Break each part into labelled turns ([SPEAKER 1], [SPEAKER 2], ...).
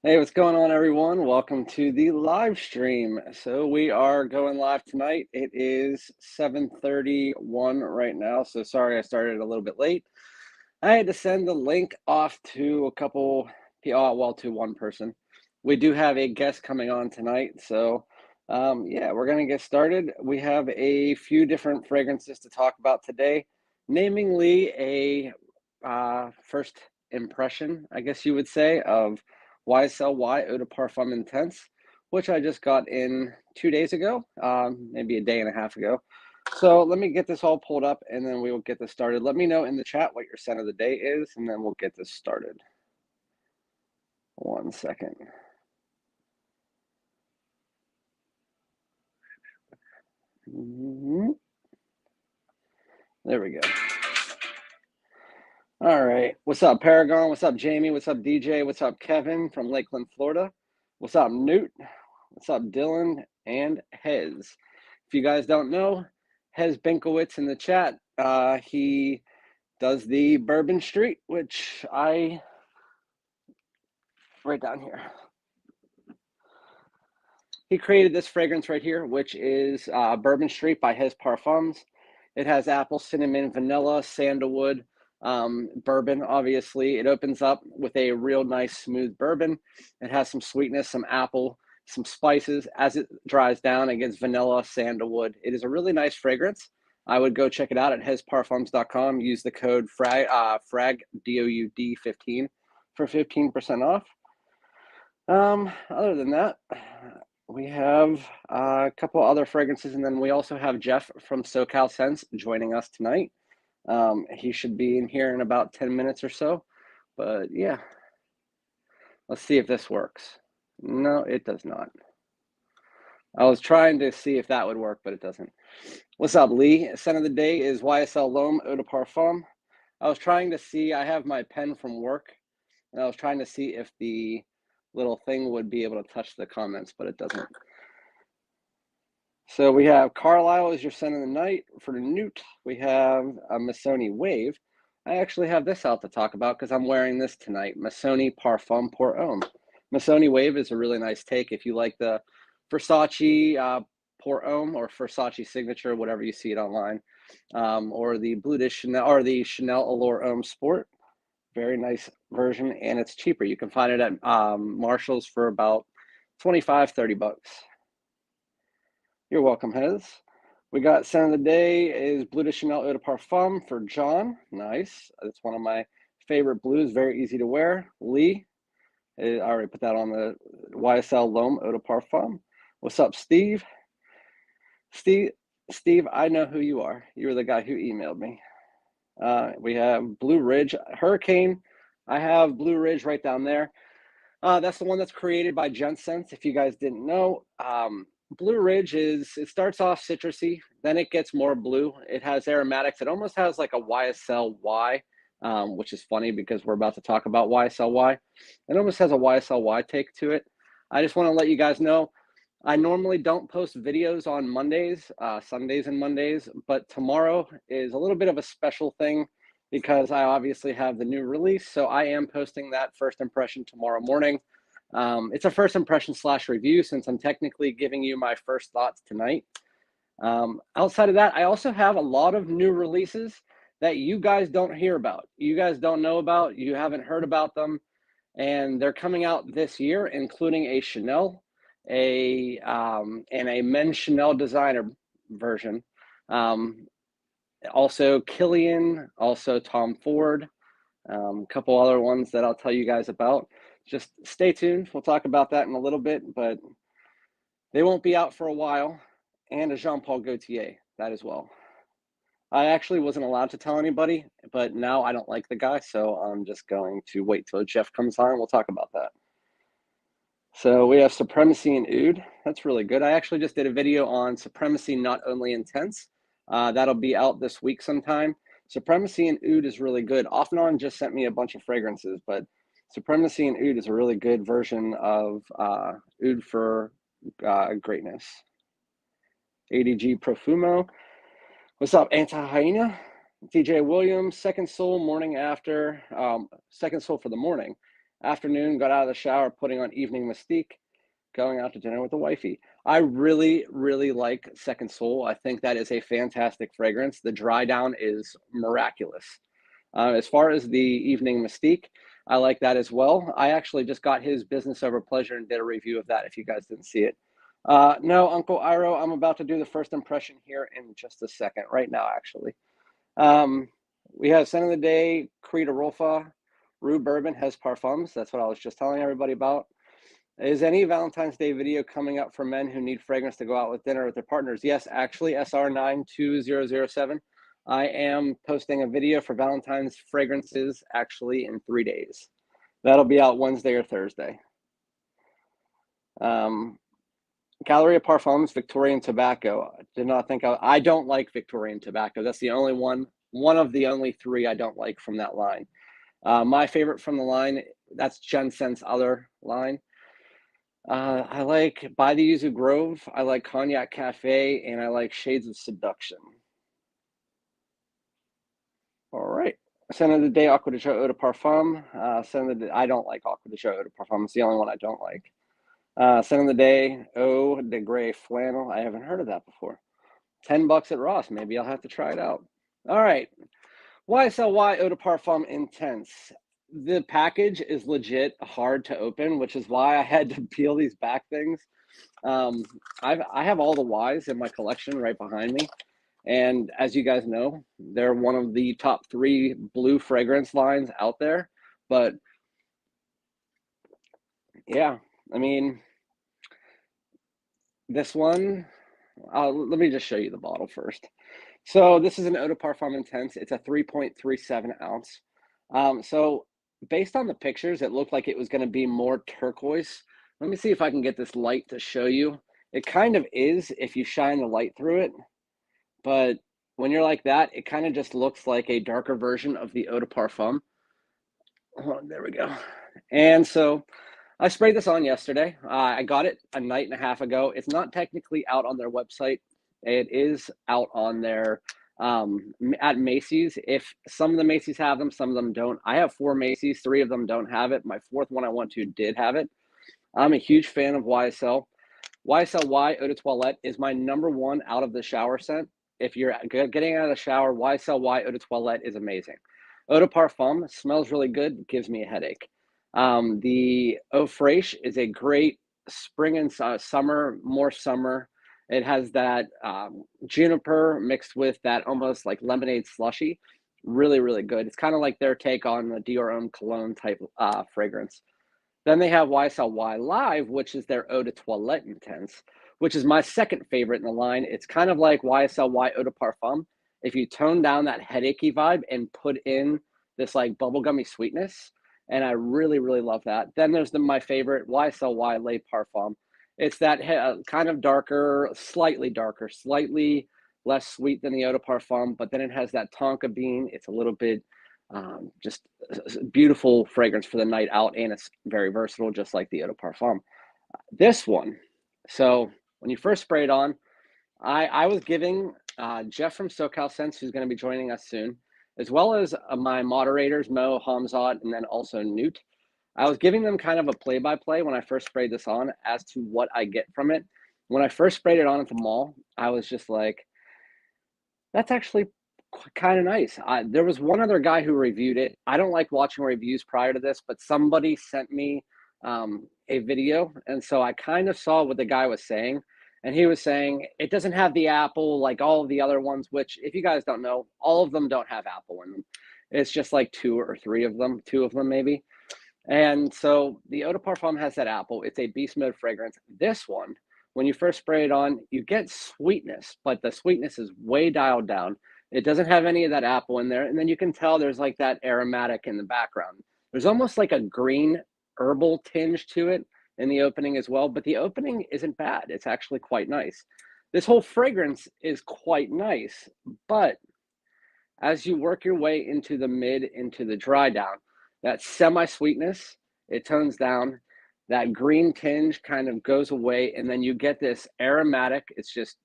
[SPEAKER 1] Hey, what's going on, everyone? Welcome to the live stream. So we are going live tonight. It is 7:31 right now. So sorry I started a little bit late. I had to send the link off to a couple, well, to one person. We do have a guest coming on tonight. So yeah, we're going to get started. We have a few different fragrances to talk about today, namely a first impression, I guess you would say, of YSL Y Eau de Parfum Intense, which I just got in 2 days ago, maybe a day and a half ago. So let me get this all pulled up and then we will get this started. Let me know in the chat what your scent of the day is, and then we'll get this started. 1 second. There we go. All right. What's up, Paragon? What's up, Jamie? What's up, DJ? What's up, Kevin from Lakeland, Florida? What's up, Newt? What's up, Dylan and Hez? If you guys don't know, Hez Binkowitz in the chat, he does the Bourbon Street, which I right down here. He created this fragrance right here, which is Bourbon Street by Hez Parfums. It has apple, cinnamon, vanilla, sandalwood, bourbon, obviously. It opens up with a real nice, smooth bourbon. It has some sweetness, some apple, some spices. As it dries down, it gets vanilla, sandalwood. It is a really nice fragrance. I would go check it out at hezparfums.com. Use the code FRAG, DOUD 15 for 15% off. Other than that, we have a couple other fragrances, and then we also have Jeff from Socal Scents joining us tonight. He should be in here in about 10 minutes or so, but yeah, let's see if this works. No, it does not. I was trying to see if that would work, but it doesn't. What's up, Lee? Scent of the day is YSL L'Homme Eau de Parfum. I was trying to see, I have my pen from work, and I was trying to see if the little thing would be able to touch the comments, but it doesn't. So we have Carlisle is your scent of the night. For Newt, we have a Missoni Wave. I actually have this out to talk about because I'm wearing this tonight. Missoni Parfum Pour Homme. Missoni Wave is a really nice take if you like the Versace Pour Homme or Versace Signature, whatever you see it online, or the Bleu de Chanel or the Chanel Allure Homme Sport. Very nice version, and it's cheaper. You can find it at Marshall's for about 25, 30 bucks. You're welcome, Hez. We got scent of the day is Bleu de Chanel Eau de Parfum for John. Nice. It's one of my favorite blues. Very easy to wear. Lee, I already put that on the YSL L'Homme Eau de Parfum. What's up, Steve? Steve, I know who you are. You were the guy who emailed me. We have Blue Ridge Hurricane. I have Blue Ridge right down there. That's the one that's created by Jensense. If you guys didn't know, Blue Ridge it starts off citrusy, then it gets more blue. It has aromatics. It almost has like a YSL Y, which is funny because we're about to talk about YSL Y. It almost has a YSL Y take to it. I just want to let you guys know, I normally don't post videos on Mondays, Sundays and Mondays, but tomorrow is a little bit of a special thing because I obviously have the new release. So I am posting that first impression tomorrow morning. It's a first impression / review since I'm technically giving you my first thoughts tonight. Outside of that, I also have a lot of new releases that you guys don't hear about. You guys don't know about, you haven't heard about them, and they're coming out this year, including a Chanel, and a men's Chanel designer version. Also Killian, also Tom Ford, a couple other ones that I'll tell you guys about. Just stay tuned. We'll talk about that in a little bit, but they won't be out for a while. And a Jean-Paul Gaultier, that as well. I actually wasn't allowed to tell anybody, but now I don't like the guy, so I'm just going to wait till Jeff comes on and we'll talk about that. So we have Supremacy and Oud. That's really good. I actually just did a video on Supremacy Not Only Intense. That'll be out this week sometime. Supremacy and Oud is really good. AFNAN just sent me a bunch of fragrances, but Supremacy and Oud is a really good version of Oud for greatness. ADG Profumo. What's up, Anti-Hyena? DJ Williams, Second Soul Morning After, Second Soul for the Morning. Afternoon, got out of the shower, putting on Evening Mystique, going out to dinner with the wifey. I really, really like Second Soul. I think that is a fantastic fragrance. The dry down is miraculous. As far as the Evening Mystique, I like that as well. I actually just got his Business Over Pleasure and did a review of that if you guys didn't see it. No, Uncle Iro, I'm about to do the first impression here in just a second, right now, actually. We have Scent of the Day, Creed Rolfa, Rue Bourbon has Parfums. That's what I was just telling everybody about. Is any Valentine's Day video coming up for men who need fragrance to go out with dinner with their partners? Yes, actually, SR92007. I am posting a video for Valentine's fragrances actually in 3 days. That'll be out Wednesday or Thursday. Gallery of Parfums, Victorian Tobacco. Did not think I don't like Victorian Tobacco. That's the only one of the only 3 I don't like from that line. My favorite from the line, that's Jensen's other line. I like By the Yuzu Grove, I like Cognac Cafe, and I like Shades of Seduction. All right. Scent of the Day, Aqua de Joe Eau de Parfum. Scent of the Day, I don't like Aqua de Joe Eau de Parfum. It's the only one I don't like. Scent of the Day, Eau de Grey Flannel. I haven't heard of that before. $10 at Ross. Maybe I'll have to try it out. All right. YSL Y Eau de Parfum Intense. The package is legit hard to open, which is why I had to peel these back things. I have all the Ys in my collection right behind me. And as you guys know, they're one of the top 3 blue fragrance lines out there. But yeah, I mean, this one, let me just show you the bottle first. So this is an Eau de Parfum Intense. It's a 3.37 ounce. So based on the pictures, it looked like it was going to be more turquoise. Let me see if I can get this light to show you. It kind of is if you shine the light through it. But when you're like that, it kind of just looks like a darker version of the Eau de Parfum. Oh, there we go. And so I sprayed this on yesterday. I got it a night and a half ago. It's not technically out on their website. It is out on their at Macy's. If some of the Macy's have them, some of them don't. I have 4 Macy's, 3 of them don't have it. My 4th one I went to did have it. I'm a huge fan of YSL. YSL Y Eau de Toilette is my #1 out of the shower scent. If you're getting out of the shower, YSL Y Eau de Toilette is amazing. Eau de Parfum smells really good, gives me a headache. The Eau Fraiche is a great spring and summer, more summer. It has that juniper mixed with that almost like lemonade slushy. Really, really good. It's kind of like their take on the Dior Homme Cologne type fragrance. Then they have YSL Y Live, which is their Eau de Toilette Intense, which is my second favorite in the line. It's kind of like YSL Y Eau de Parfum. If you tone down that headachy vibe and put in this like bubblegummy sweetness, and I really, really love that. Then there's my favorite, YSL Y Les Parfums. It's that kind of darker, slightly less sweet than the Eau de Parfum, but then it has that tonka bean. It's a little bit just a beautiful fragrance for the night out, and it's very versatile, just like the Eau de Parfum. This one, so when you first spray it on, I was giving Jeff from Socal Scents, who's going to be joining us soon, as well as my moderators, Mo, Hamzat, and then also Newt. I was giving them kind of a play-by-play when I first sprayed this on as to what I get from it. When I first sprayed it on at the mall, I was just like, that's actually kind of nice. There was one other guy who reviewed it. I don't like watching reviews prior to this, but somebody sent me a video, and so I kind of saw what the guy was saying. And he was saying it doesn't have the apple like all of the other ones, which if you guys don't know, all of them don't have apple in them. It's just like 2 or 3 of them, 2 of them maybe. And so the Eau de Parfum has that apple. It's a beast mode fragrance. This one, when you first spray it on, you get sweetness, but the sweetness is way dialed down. It doesn't have any of that apple in there. And then you can tell there's like that aromatic in the background. There's almost like a green herbal tinge to it in the opening as well, but the opening isn't bad. It's actually quite nice. This whole fragrance is quite nice, but as you work your way into the dry down, that semi-sweetness, it tones down, that green tinge kind of goes away, and then you get this aromatic, it's just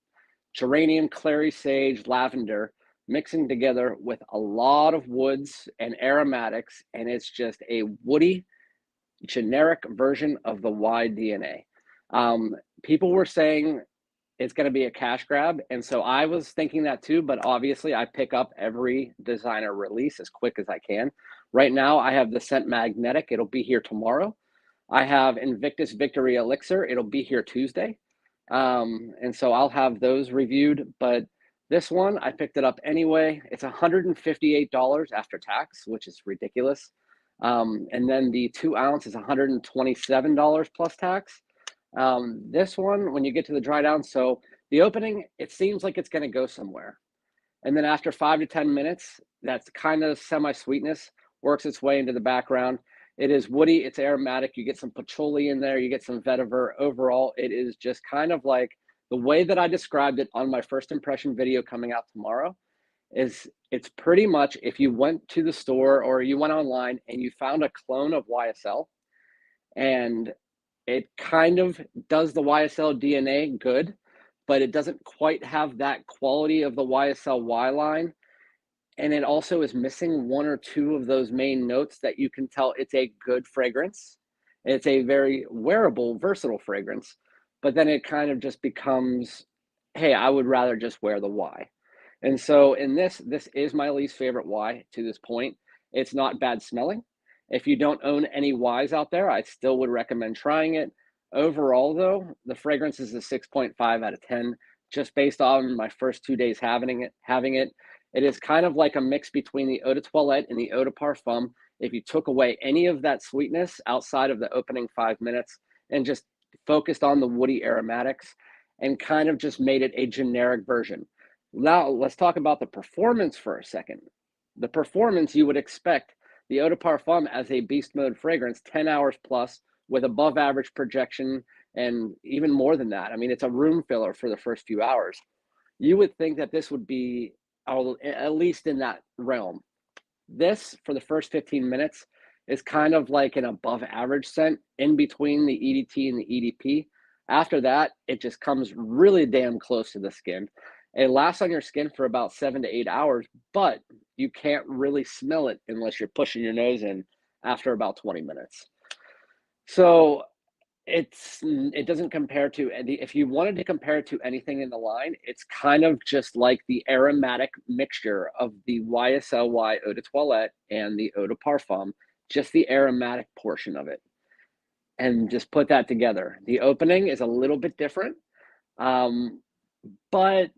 [SPEAKER 1] geranium, clary sage, lavender, mixing together with a lot of woods and aromatics, and it's just a woody, generic version of the Y DNA. People were saying it's going to be a cash grab, and so I was thinking that too, but obviously I pick up every designer release as quick as I can. Right now I have the Scent Magnetic. It'll be here tomorrow. I have Invictus Victory Elixir. It'll be here Tuesday. And so I'll have those reviewed, but this one, I picked it up anyway. It's $158 after tax, which is ridiculous. And then the 2 ounce is $127 plus tax. This one, when you get to the dry down, so the opening, it seems like it's going to go somewhere. And then after 5 to 10 minutes, that's kind of semi-sweetness works its way into the background. It is woody, it's aromatic. You get some patchouli in there, you get some vetiver. Overall, it is just kind of like the way that I described it on my first impression video coming out tomorrow is it's pretty much if you went to the store or you went online and you found a clone of YSL and it kind of does the YSL DNA good, but it doesn't quite have that quality of the YSLY line. And it also is missing 1 or 2 of those main notes that you can tell it's a good fragrance. It's a very wearable, versatile fragrance, but then it kind of just becomes, hey, I would rather just wear the Y. And so in this is my least favorite Y to this point. It's not bad smelling. If you don't own any Ys out there, I still would recommend trying it. Overall, though, the fragrance is a 6.5 out of 10, just based on my first 2 days having it. It is kind of like a mix between the Eau de Toilette and the Eau de Parfum. If you took away any of that sweetness outside of the opening 5 minutes and just focused on the woody aromatics and kind of just made it a generic version. Now, let's talk about the performance for a second. The performance, you would expect the Eau de Parfum as a beast mode fragrance, 10 hours plus with above average projection and even more than that. I mean, it's a room filler for the first few hours. You would think that this would be at least in that realm. This, for the first 15 minutes, is kind of like an above average scent in between the EDT and the EDP. After that, it just comes really damn close to the skin. It lasts on your skin for about 7 to 8 hours, but you can't really smell it unless you're pushing your nose in after about 20 minutes. So it doesn't compare to if you wanted to compare it to anything in the line, it's kind of just like the aromatic mixture of the YSLY Eau de Toilette and the Eau de Parfum, just the aromatic portion of it, and just put that together. The opening is a little bit different, but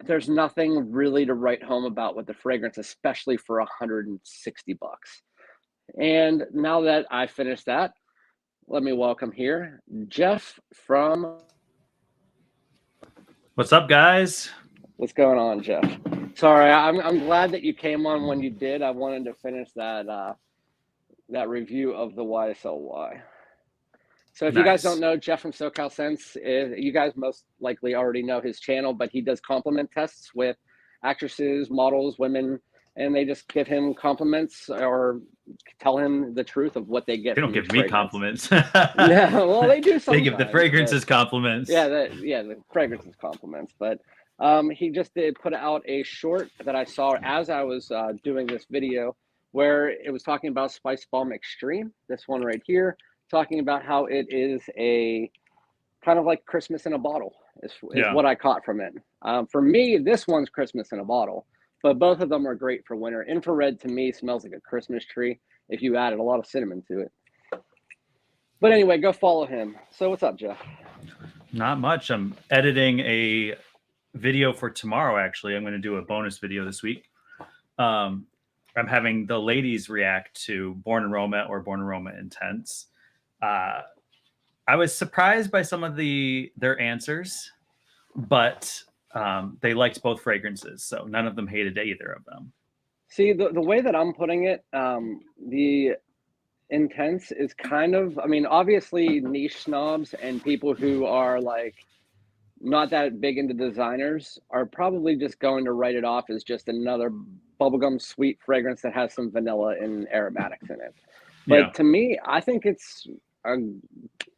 [SPEAKER 1] there's nothing really to write home about with the fragrance, especially for 160 bucks. And now that I finished that, let me welcome here Jeff from.
[SPEAKER 2] What's up, guys?
[SPEAKER 1] What's going on, Jeff? Sorry, I'm glad that you came on when you did. I wanted to finish that that review of the YSLY. So if you guys don't know, Jeff from Socal Scents, you guys most likely already know his channel, but he does compliment tests with actresses, models, women, and they just give him compliments or tell him the truth of what they get.
[SPEAKER 2] They don't give me compliments.
[SPEAKER 1] Yeah, well, they do sometimes.
[SPEAKER 2] They give the fragrances compliments.
[SPEAKER 1] Yeah, the fragrances compliments. But he just did put out a short that I saw as I was doing this video, where it was talking about Spice Bomb Extreme. This one right here, talking about how it is a kind of like Christmas in a bottle is what I caught from it. For me, this one's Christmas in a bottle. But both of them are great for winter. Infrared, to me, smells like a Christmas tree if you added a lot of cinnamon to it. But anyway, go follow him. So what's up, Jeff?
[SPEAKER 2] Not much. I'm editing a video for tomorrow, actually. I'm going to do a bonus video this week. I'm having the ladies react to Born in Roma or Born in Roma Intense. I was surprised by some of their answers, but they liked both fragrances, so none of them hated either of them.
[SPEAKER 1] See, the way that I'm putting it, the Intense is kind of, I mean, obviously niche snobs and people who are like not that big into designers are probably just going to write it off as just another bubblegum sweet fragrance that has some vanilla and aromatics in it. But to me, I think it's a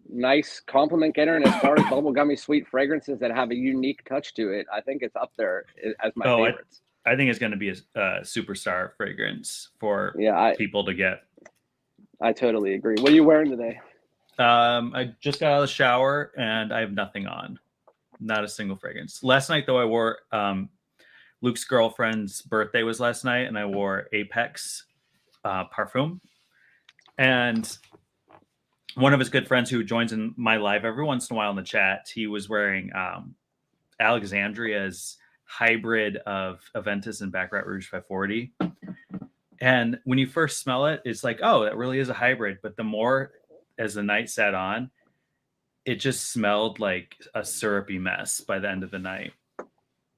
[SPEAKER 1] nice compliment getter, and as far as bubblegummy sweet fragrances that have a unique touch to it, I think it's up there as my favorites.
[SPEAKER 2] I think it's going to be a superstar fragrance for people to get.
[SPEAKER 1] I totally agree. What are you wearing today?
[SPEAKER 2] I just got out of the shower and I have nothing on. Not a single fragrance. Last night, though, I wore Luke's girlfriend's birthday was last night, and I wore Apex Parfum. And one of his good friends who joins in my live every once in a while in the chat, he was wearing Alexandria's hybrid of Aventus and Baccarat Rouge 540. And when you first smell it, it's like, oh, that really is a hybrid. But the more as the night sat on, it just smelled like a syrupy mess by the end of the night.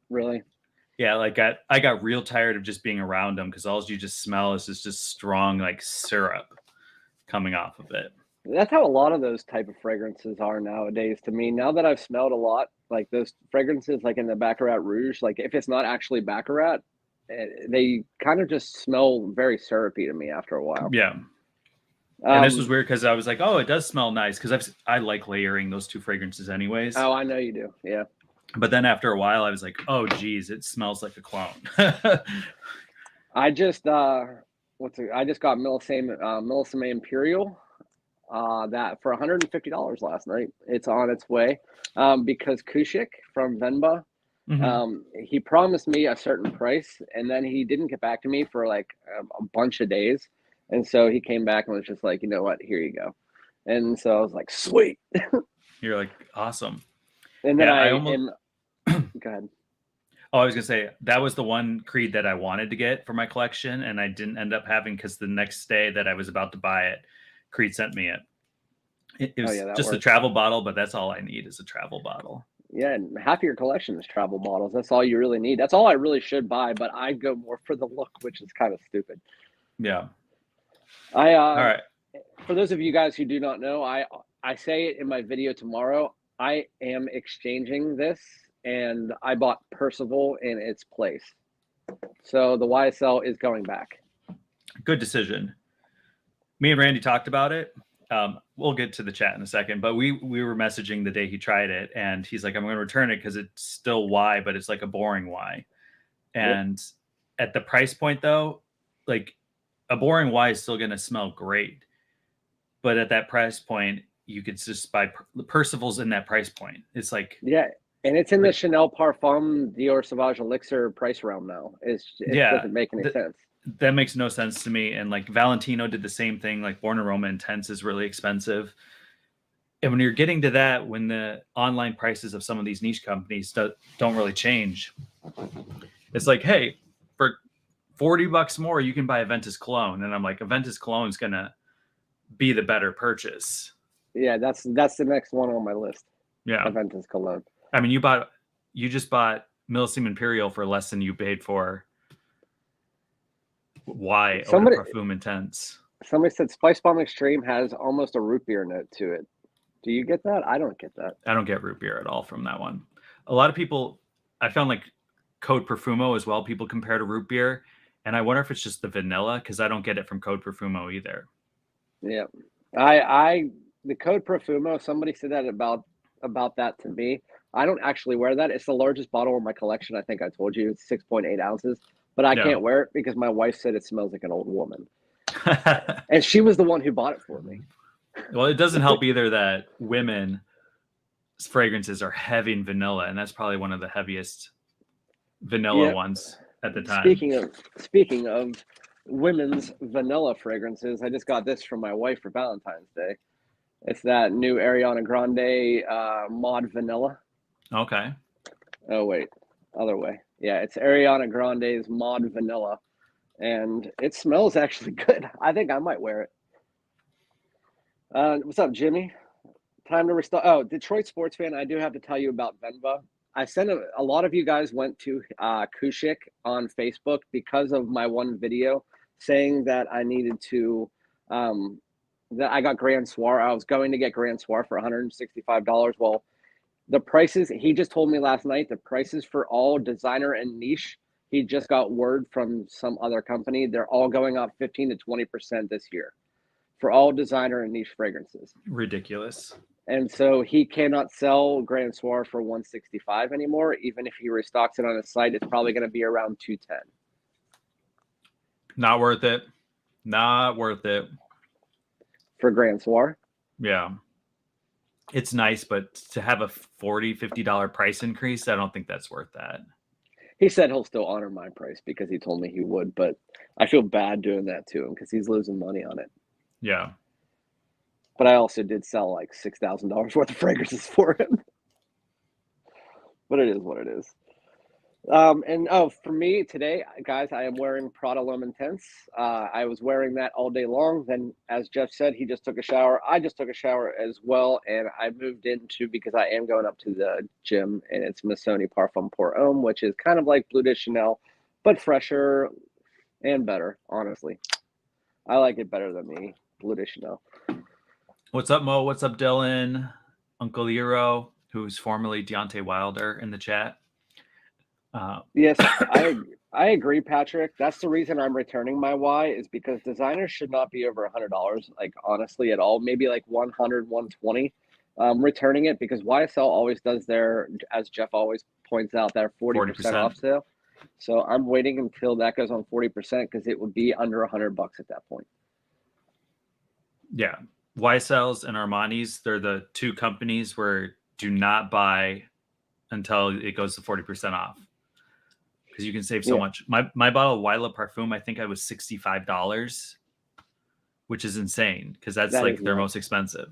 [SPEAKER 1] Really?
[SPEAKER 2] Yeah, like I got real tired of just being around them because all you just smell is just strong like syrup coming off of it.
[SPEAKER 1] That's how a lot of those type of fragrances are nowadays to me. Now that I've smelled a lot, like those fragrances like in the Baccarat Rouge, like if it's not actually Baccarat, they kind of just smell very syrupy to me after a while.
[SPEAKER 2] Yeah. And this was weird because I was like, oh, it does smell nice because I like layering those two fragrances anyways.
[SPEAKER 1] Oh, I know you do. Yeah.
[SPEAKER 2] But then after a while, I was like, oh, geez, it smells like a clone.
[SPEAKER 1] I just got Millisime Imperial that for $150 last night. It's on its way because Kushik from Venba, he promised me a certain price and then he didn't get back to me for like a bunch of days. And so he came back and was just like, you know what, here you go. And so I was like, sweet.
[SPEAKER 2] You're like, awesome.
[SPEAKER 1] And then go ahead.
[SPEAKER 2] Oh, I was gonna say that was the one Creed that I wanted to get for my collection, and I didn't end up having because the next day that I was about to buy it, Creed sent me it. It was just a travel bottle, but that's all I need is a travel bottle.
[SPEAKER 1] Yeah, and half of your collection is travel bottles. That's all you really need. That's all I really should buy, but I go more for the look, which is kind of stupid.
[SPEAKER 2] Yeah.
[SPEAKER 1] All right. For those of you guys who do not know, I say it in my video tomorrow. I am exchanging this, and I bought Percival in its place. So the YSL is going back. Good
[SPEAKER 2] decision. Me and Randy talked about it. We'll get to the chat in a second, but we were messaging the day he tried it, and he's like, I'm going to return it because it's still Y, but it's like a boring Y. And at the price point, though, like a boring Y is still going to smell great. But at that price point, you could just buy Percival's in that price point. It's like,
[SPEAKER 1] yeah. And it's in the Chanel Parfum Dior Sauvage Elixir price realm now. It doesn't make any sense.
[SPEAKER 2] That makes no sense to me. And like Valentino did the same thing. Like Born Aroma Intense is really expensive. And when you're getting to that, when the online prices of some of these niche companies don't really change, it's like, hey, for $40 more, you can buy Aventus cologne. And I'm like, Aventus cologne is going to be the better purchase.
[SPEAKER 1] Yeah, that's the next one on my list.
[SPEAKER 2] Yeah.
[SPEAKER 1] Aventus cologne.
[SPEAKER 2] I mean, you just bought Millisime Imperial for less than you paid for Y or Parfum Intense.
[SPEAKER 1] Somebody said Spice Bomb Extreme has almost a root beer note to it. Do you get that? I don't get that.
[SPEAKER 2] I don't get root beer at all from that one. A lot of people, I found like Code Perfumo as well, people compare to root beer. And I wonder if it's just the vanilla because I don't get it from Code Perfumo either.
[SPEAKER 1] Yeah. The Code Perfumo, somebody said that about that to me. I don't actually wear that. It's the largest bottle in my collection. I think I told you it's 6.8 ounces, but I can't wear it because my wife said it smells like an old woman. And she was the one who bought it for me.
[SPEAKER 2] Well, it doesn't help either that women's fragrances are heavy in vanilla, and that's probably one of the heaviest vanilla ones at the time.
[SPEAKER 1] Speaking of women's vanilla fragrances, I just got this from my wife for Valentine's Day. It's that new Ariana Grande Mod Vanilla.
[SPEAKER 2] Okay.
[SPEAKER 1] Oh, wait. Other way. Yeah, it's Ariana Grande's Mod Vanilla. And it smells actually good. I think I might wear it. What's up, Jimmy? Time to restart. Oh, Detroit sports fan, I do have to tell you about Venba. I sent a lot of you guys went to Kushik on Facebook because of my one video saying that I needed to that I got Grand Soir. I was going to get Grand Soir for $165. Well, the prices, he just told me last night, the prices for all designer and niche, he just got word from some other company. They're all going up 15 to 20% this year for all designer and niche fragrances.
[SPEAKER 2] Ridiculous.
[SPEAKER 1] And so he cannot sell Grand Soir for $165 anymore. Even if he restocks it on his site, it's probably going to be around $210.
[SPEAKER 2] Not worth it. Not worth it.
[SPEAKER 1] for Grand Soir.
[SPEAKER 2] Yeah. It's nice, but to have a $40-$50 price increase, I don't think that's worth that.
[SPEAKER 1] He said he'll still honor my price because he told me he would, but I feel bad doing that to him because he's losing money on it.
[SPEAKER 2] Yeah.
[SPEAKER 1] But I also did sell like $6,000 worth of fragrances for him. But it is what it is. And for me today, guys, I am wearing Prada L'Homme Intense. I was wearing that all day long. Then, as Jeff said, he just took a shower. I just took a shower as well, and I moved into, because I am going up to the gym, and it's Missoni Parfum Pour Homme, which is kind of like Bleu de Chanel, but fresher and better. Honestly, I like it better than the Bleu de Chanel.
[SPEAKER 2] What's up, Mo? What's up, Dylan? Uncle Euro, who's formerly Deontay Wilder, in the chat.
[SPEAKER 1] Yes, I agree, Patrick. That's the reason I'm returning my Y, is because designers should not be over $100, like honestly at all. Maybe like 100, 120. Returning it because YSL always does their, as Jeff always points out, their 40% off sale. So I'm waiting until that goes on 40% because it would be under $100 at that point.
[SPEAKER 2] Yeah, YSLs and Armani's, they're the two companies where do not buy until it goes to 40% off. Because you can save so much. My bottle of YSL Parfum, I think I was $65, which is insane because that's like their most expensive.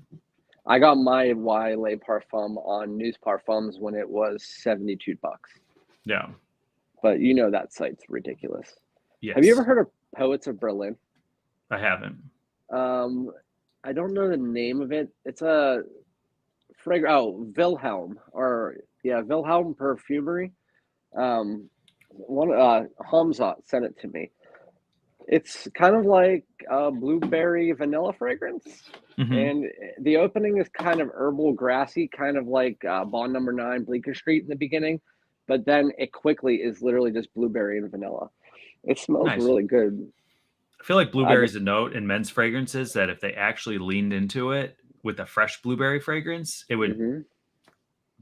[SPEAKER 1] I got my YSL Parfum on News Parfums when it was $72.
[SPEAKER 2] Yeah.
[SPEAKER 1] But you know that site's ridiculous.
[SPEAKER 2] Yes.
[SPEAKER 1] Have you ever heard of Poets of Berlin?
[SPEAKER 2] I haven't.
[SPEAKER 1] I don't know the name of it. It's a Wilhelm Wilhelm Perfumery. Hamza sent it to me. It's kind of like a blueberry vanilla fragrance, and the opening is kind of herbal, grassy, kind of like Bond Number 9, Bleecker Street in the beginning, but then it quickly is literally just blueberry and vanilla. It smells really good.
[SPEAKER 2] I feel like blueberry is a note in men's fragrances that if they actually leaned into it with a fresh blueberry fragrance, it would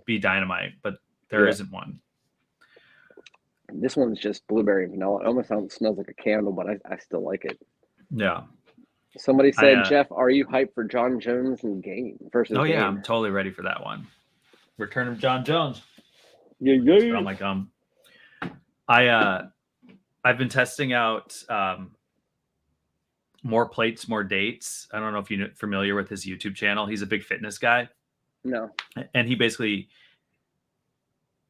[SPEAKER 2] be dynamite, but there isn't one.
[SPEAKER 1] This one's just blueberry and vanilla. It almost smells like a candle, but I still like it.
[SPEAKER 2] Yeah.
[SPEAKER 1] Somebody said, Jeff, are you hyped for John Jones and Game versus
[SPEAKER 2] Game?
[SPEAKER 1] Yeah,
[SPEAKER 2] I'm totally ready for that one. Return of John Jones.
[SPEAKER 1] Yeah.
[SPEAKER 2] Oh my gum. I've been testing out More Plates, More Dates. I don't know if you're familiar with his YouTube channel. He's a big fitness guy.
[SPEAKER 1] No.
[SPEAKER 2] And he basically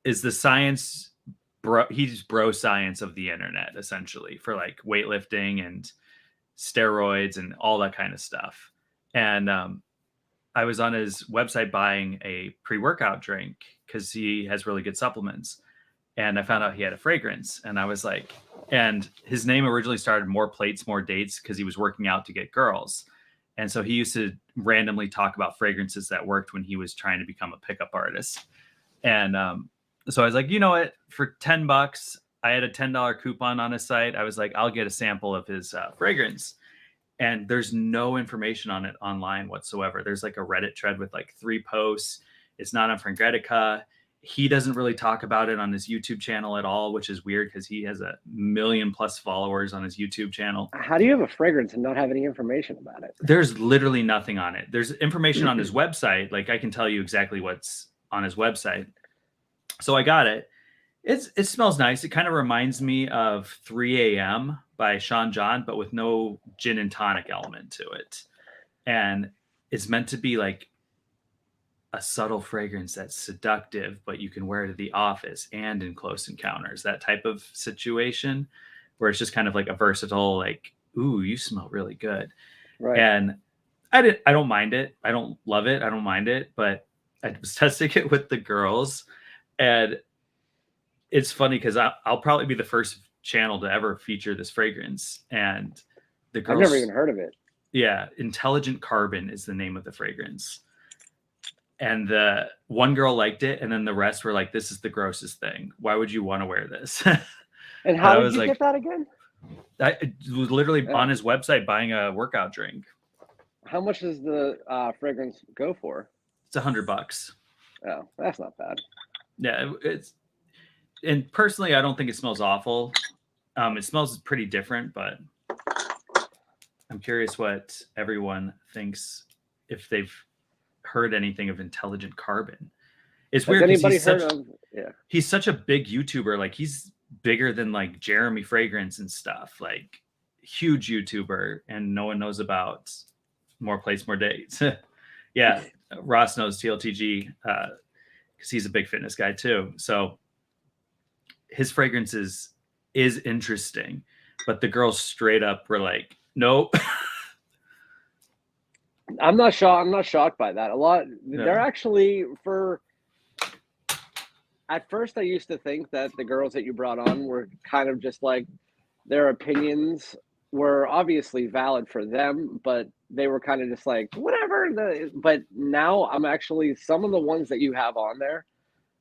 [SPEAKER 2] is the science he's bro science of the internet, essentially, for like weightlifting and steroids and all that kind of stuff. And I was on his website buying a pre-workout drink because he has really good supplements. And I found out he had a fragrance, and I was like, and his name originally started More Plates, More Dates because he was working out to get girls. And so he used to randomly talk about fragrances that worked when he was trying to become a pickup artist. And so I was like, you know what, for $10, I had a $10 coupon on his site. I was like, I'll get a sample of his fragrance. And there's no information on it online whatsoever. There's like a Reddit thread with like 3 posts. It's not on Frangretica. He doesn't really talk about it on his YouTube channel at all, which is weird because he has 1 million+ followers on his YouTube channel.
[SPEAKER 1] How do you have a fragrance and not have any information about it?
[SPEAKER 2] There's literally nothing on it. There's information on his website. Like I can tell you exactly what's on his website. So I got it. It smells nice. It kind of reminds me of 3 a.m. by Sean John, but with no gin and tonic element to it. And it's meant to be like a subtle fragrance that's seductive, but you can wear to the office and in close encounters, that type of situation where it's just kind of like a versatile, like, ooh, you smell really good. Right. And I don't mind it. I don't love it. I don't mind it, but I was testing it with the girls, and it's funny because I'll probably be the first channel to ever feature this fragrance. And the girls,
[SPEAKER 1] I've never even heard of it.
[SPEAKER 2] Yeah. Intelligent Carbon is the name of the fragrance. And the one girl liked it, and then the rest were like, this is the grossest thing. Why would you want to wear this?
[SPEAKER 1] And how did you get that again?
[SPEAKER 2] I was literally on his website buying a workout drink.
[SPEAKER 1] How much does the fragrance go for?
[SPEAKER 2] It's $100.
[SPEAKER 1] Oh, that's not bad.
[SPEAKER 2] Yeah, and personally, I don't think it smells awful. It smells pretty different, but I'm curious what everyone thinks, if they've heard anything of Intelligent Carbon. It's weird because he's such a big YouTuber. Like, he's bigger than like Jeremy Fragrance and stuff. Like, huge YouTuber, and no one knows about More Place, More Dates. Yeah, Ross knows TLTG because he's a big fitness guy too. So his fragrances is interesting, but the girls straight up were like, nope.
[SPEAKER 1] I'm not shocked by that. They're actually, at first I used to think that the girls that you brought on were kind of just like, their opinions were obviously valid for them, but they were kind of just like, whatever. But now I'm actually, some of the ones that you have on there,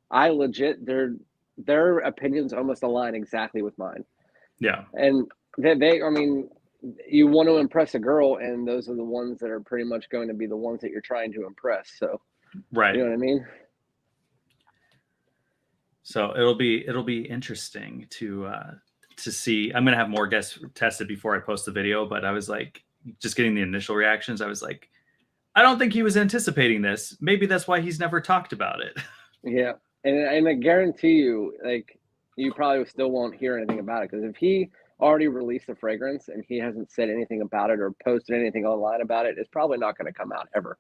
[SPEAKER 1] I legit, their opinions almost align exactly with mine.
[SPEAKER 2] Yeah.
[SPEAKER 1] And I mean, you want to impress a girl, and those are the ones that are pretty much going to be the ones that you're trying to impress. So,
[SPEAKER 2] right.
[SPEAKER 1] You know what I mean?
[SPEAKER 2] So it'll be interesting to see. I'm going to have more guests tested before I post the video, but I was like, just getting the initial reactions, I was like, I don't think he was anticipating this. Maybe that's why he's never talked about it.
[SPEAKER 1] Yeah. And I guarantee you, like, you probably still won't hear anything about it, because if he already released a fragrance and he hasn't said anything about it or posted anything online about it, it's probably not going to come out ever.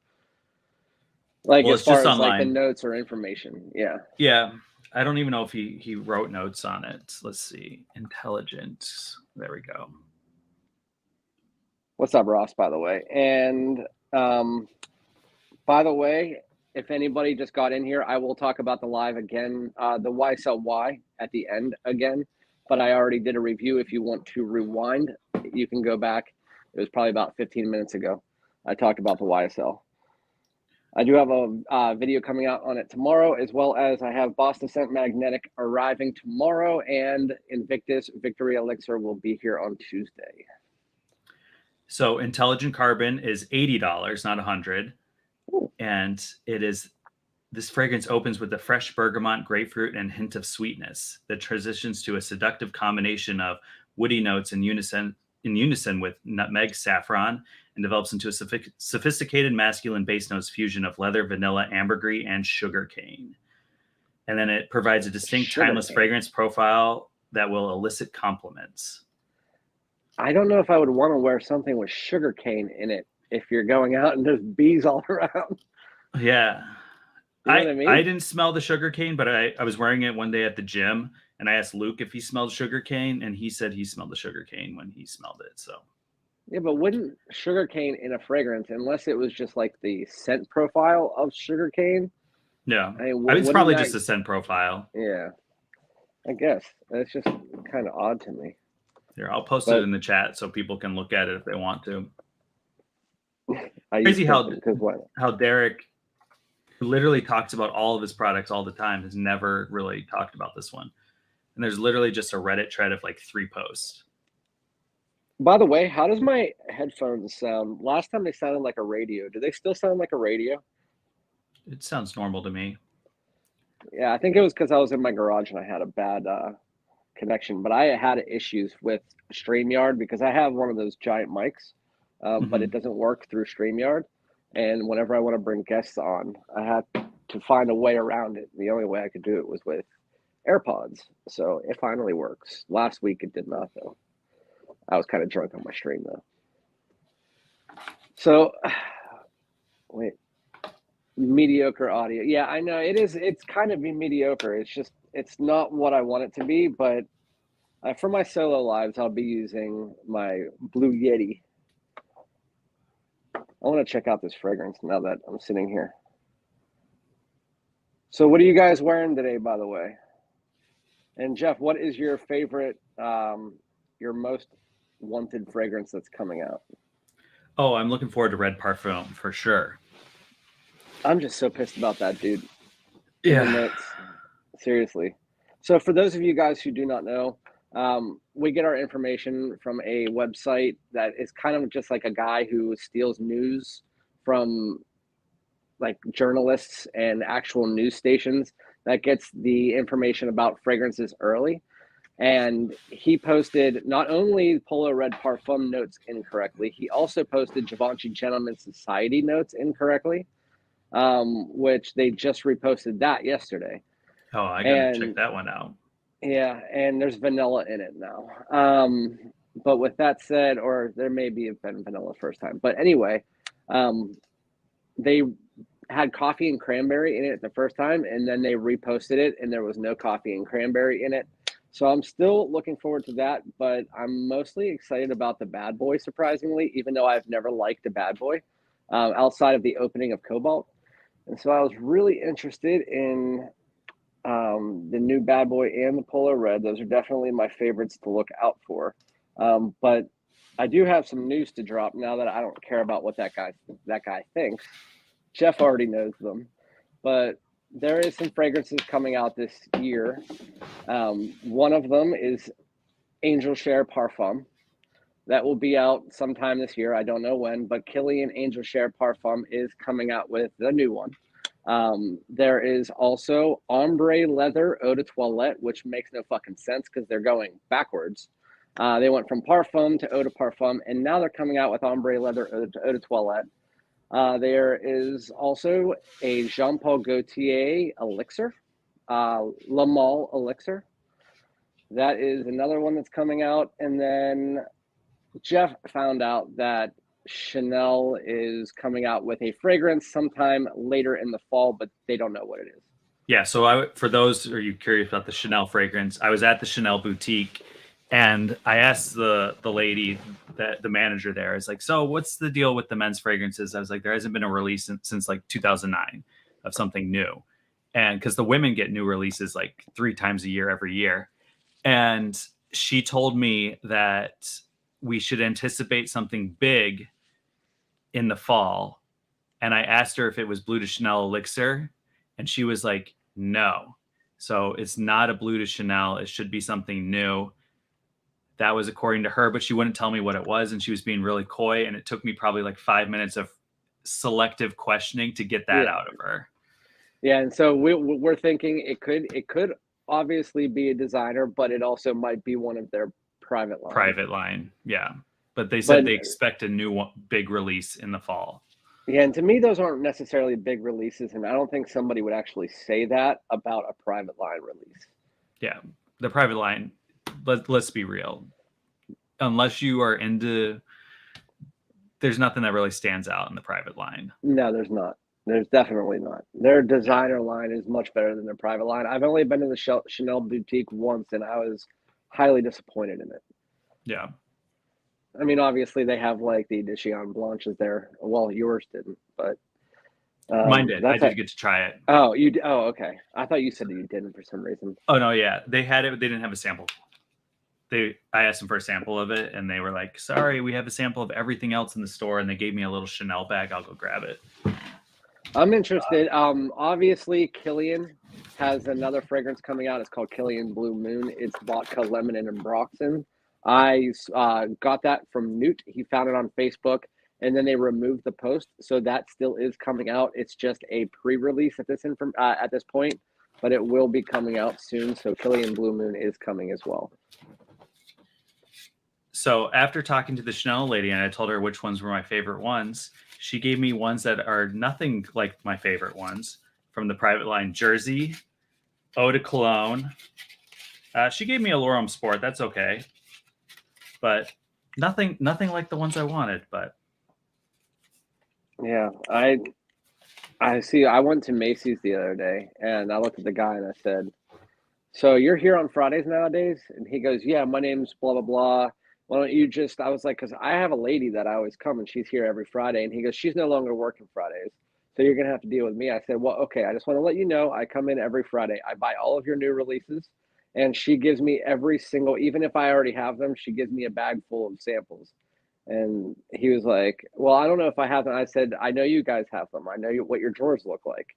[SPEAKER 1] Like, well, as far as online, like the notes or information. Yeah.
[SPEAKER 2] Yeah. I don't even know if he wrote notes on it. Let's see. Intelligent. There we go.
[SPEAKER 1] What's up, Ross, by the way? And by the way, if anybody just got in here, I will talk about the live again, the YSL Y at the end again, but I already did a review. If you want to rewind, you can go back. It was probably about 15 minutes ago. I talked about the YSL. I do have a video coming out on it tomorrow, as well as I have Boston Scent Magnetic arriving tomorrow, and Invictus Victory Elixir will be here on Tuesday.
[SPEAKER 2] So Intelligent Carbon is $80, not $100. Ooh. And this fragrance opens with a fresh bergamot, grapefruit, and hint of sweetness that transitions to a seductive combination of woody notes in unison with nutmeg, saffron, and develops into a sophisticated masculine base notes fusion of leather, vanilla, ambergris, and sugarcane. And then it provides a distinct, timeless fragrance profile that will elicit compliments.
[SPEAKER 1] I don't know if I would want to wear something with sugarcane in it if you're going out and there's bees all around.
[SPEAKER 2] Yeah.
[SPEAKER 1] You know what I mean?
[SPEAKER 2] I didn't smell the sugarcane, but I was wearing it one day at the gym, and I asked Luke if he smelled sugarcane, and he said he smelled the sugarcane when he smelled it. So,
[SPEAKER 1] yeah, but wouldn't sugarcane in a fragrance, unless it was just like the scent profile of sugarcane?
[SPEAKER 2] Yeah, I mean, it's probably just a scent profile.
[SPEAKER 1] Yeah, I guess that's just kind of odd to me.
[SPEAKER 2] Here, I'll post it in the chat so people can look at it if they want to. Crazy how Derek, who literally talks about all of his products all the time, has never really talked about this one. And there's literally just a Reddit thread of like 3 posts.
[SPEAKER 1] By the way, how does my headphones sound? Last time they sounded like a radio. Do they still sound like a radio?
[SPEAKER 2] It sounds normal to me.
[SPEAKER 1] Yeah, I think it was because I was in my garage and I had a bad connection. But I had issues with StreamYard because I have one of those giant mics, but it doesn't work through StreamYard. And whenever I want to bring guests on, I have to find a way around it. The only way I could do it was with AirPods. So it finally works. Last week it did not, though. I was kind of drunk on my stream, though. So, wait. Mediocre audio. Yeah, I know. It's kind of mediocre. It's just, it's not what I want it to be. But for my solo lives, I'll be using my Blue Yeti. I want to check out this fragrance now that I'm sitting here. So what are you guys wearing today, by the way? And Jeff, what is your favorite, your most wanted fragrance that's coming out?
[SPEAKER 2] Oh, I'm looking forward to Red Parfum for sure.
[SPEAKER 1] I'm just so pissed about that, dude.
[SPEAKER 2] Yeah.
[SPEAKER 1] Seriously. So for those of you guys who do not know, we get our information from a website that is kind of just like a guy who steals news from like journalists and actual news stations that gets the information about fragrances early. And he posted not only Polo Red Parfum notes incorrectly, he also posted Givenchy Gentleman Society notes incorrectly, which they just reposted that yesterday.
[SPEAKER 2] Oh, I gotta check that one out.
[SPEAKER 1] Yeah, and there's vanilla in it now. But with that said, or there may be been vanilla first time. But anyway, they had coffee and cranberry in it the first time, and then they reposted it, and there was no coffee and cranberry in it. So I'm still looking forward to that, but I'm mostly excited about the Bad Boy, surprisingly, even though I've never liked the Bad Boy outside of the opening of Cobalt. And so I was really interested in the new Bad Boy and the Polo Red. Those are definitely my favorites to look out for. But I do have some news to drop now that I don't care about what that guy thinks. Jeff already knows them, but there is some fragrances coming out this year. One of them is Angel Share Parfum. That will be out sometime this year. I don't know when, but Kilian Angel Share Parfum is coming out with the new one. There is also Ombre Leather Eau de Toilette, which makes no fucking sense because they're going backwards. They went from Parfum to Eau de Parfum, and now they're coming out with Ombre Leather Eau de Toilette. There is also a Jean Paul Gaultier Elixir, La Mall Elixir. That is another one that's coming out. And then Jeff found out that Chanel is coming out with a fragrance sometime later in the fall, but they don't know what it is.
[SPEAKER 2] Yeah, so for those who are you curious about the Chanel fragrance, I was at the Chanel boutique, and I asked the lady, the manager there, is like, so what's the deal with the men's fragrances? I was like, there hasn't been a release since like 2009 of something new. And because the women get new releases like 3 times a year, every year. And she told me that we should anticipate something big in the fall. And I asked her if it was Bleu de Chanel Elixir, and she was like, no. So it's not a Bleu de Chanel. It should be something new. That was according to her, but she wouldn't tell me what it was, and she was being really coy, and it took me probably like 5 minutes of selective questioning to get that out of her.
[SPEAKER 1] Yeah, and so we're thinking it could obviously be a designer, but it also might be one of their private line.
[SPEAKER 2] Yeah. But they said they expect a new big release in the fall.
[SPEAKER 1] Yeah, and to me, those aren't necessarily big releases, and I don't think somebody would actually say that about a private line release.
[SPEAKER 2] Yeah, the private line, let's be real. Unless you are into, there's nothing that really stands out in the private line.
[SPEAKER 1] No, there's not. There's definitely not. Their designer line is much better than their private line. I've only been to the Chanel boutique once, and I was highly disappointed in it.
[SPEAKER 2] Yeah.
[SPEAKER 1] I mean, obviously they have like the Edition Blanches there. Well, yours didn't, but
[SPEAKER 2] mine did. I did get to try it.
[SPEAKER 1] Oh, you? Oh, okay. I thought you said that you didn't for some reason.
[SPEAKER 2] Oh no, yeah, they had it, but they didn't have a sample. I asked them for a sample of it, and they were like, "Sorry, we have a sample of everything else in the store," and they gave me a little Chanel bag. I'll go grab it.
[SPEAKER 1] I'm interested. Obviously, Kilian has another fragrance coming out. It's called Kilian Blue Moon. It's vodka, lemon, and ambroxan. I got that from Newt. He found it on Facebook, and then they removed the post, so that still is coming out. It's just a pre-release at this point, but it will be coming out soon. So Kilian Blue Moon is coming as well.
[SPEAKER 2] So after talking to the Chanel lady, and I told her which ones were my favorite ones, she gave me ones that are nothing like my favorite ones from the private line: Jersey, Eau de Cologne. She gave me a L'Oreal Sport. That's okay. But nothing like the ones I wanted. But
[SPEAKER 1] yeah, I see. I went to Macy's the other day, and I looked at the guy and I said, "So you're here on Fridays nowadays?" And he goes, "Yeah, my name's blah blah blah. Why don't you just?" I was like, "Because I have a lady that I always come, and she's here every Friday." And he goes, "She's no longer working Fridays, so you're gonna have to deal with me." I said, "Well, okay. I just want to let you know I come in every Friday. I buy all of your new releases." And she gives me every single, even if I already have them, she gives me a bag full of samples. And he was like, "Well, I don't know if I have them." I said, "I know you guys have them. I know what your drawers look like."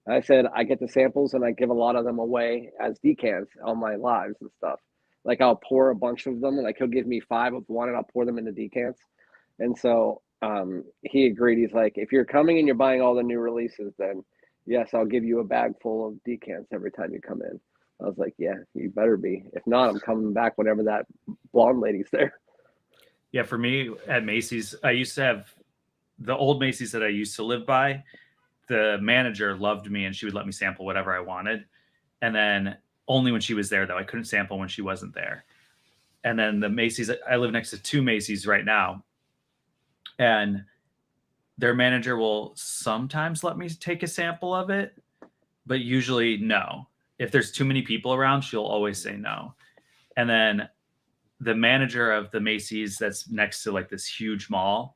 [SPEAKER 1] I said, "I get the samples and I give a lot of them away as decants on my lives and stuff. Like I'll pour a bunch of them, like he'll give me 5 of one and I'll pour them into decants." And so he agreed. He's like, "If you're coming and you're buying all the new releases, then yes, I'll give you a bag full of decants every time you come in." I was like, yeah, you better be. If not, I'm coming back whenever that blonde lady's there.
[SPEAKER 2] Yeah, for me at Macy's, I used to have the old Macy's that I used to live by. The manager loved me and she would let me sample whatever I wanted. And then only when she was there, though. I couldn't sample when she wasn't there. And then the Macy's, I live next to 2 Macy's right now. And their manager will sometimes let me take a sample of it, but usually no. If there's too many people around, she'll always say no. And then the manager of the Macy's that's next to like this huge mall,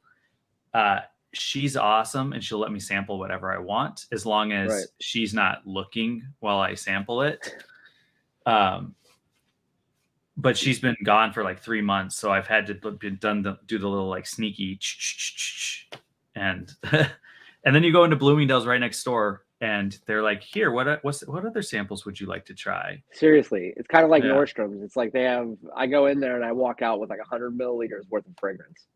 [SPEAKER 2] she's awesome and she'll let me sample whatever I want as long as she's not looking while I sample it. But she's been gone for like 3 months, so I've had to do the little like sneaky and and then you go into Bloomingdale's right next door and they're like, here, what other samples would you like to try?
[SPEAKER 1] Seriously, it's kind of like Nordstrom's. It's like I go in there and I walk out with like 100 milliliters worth of fragrance.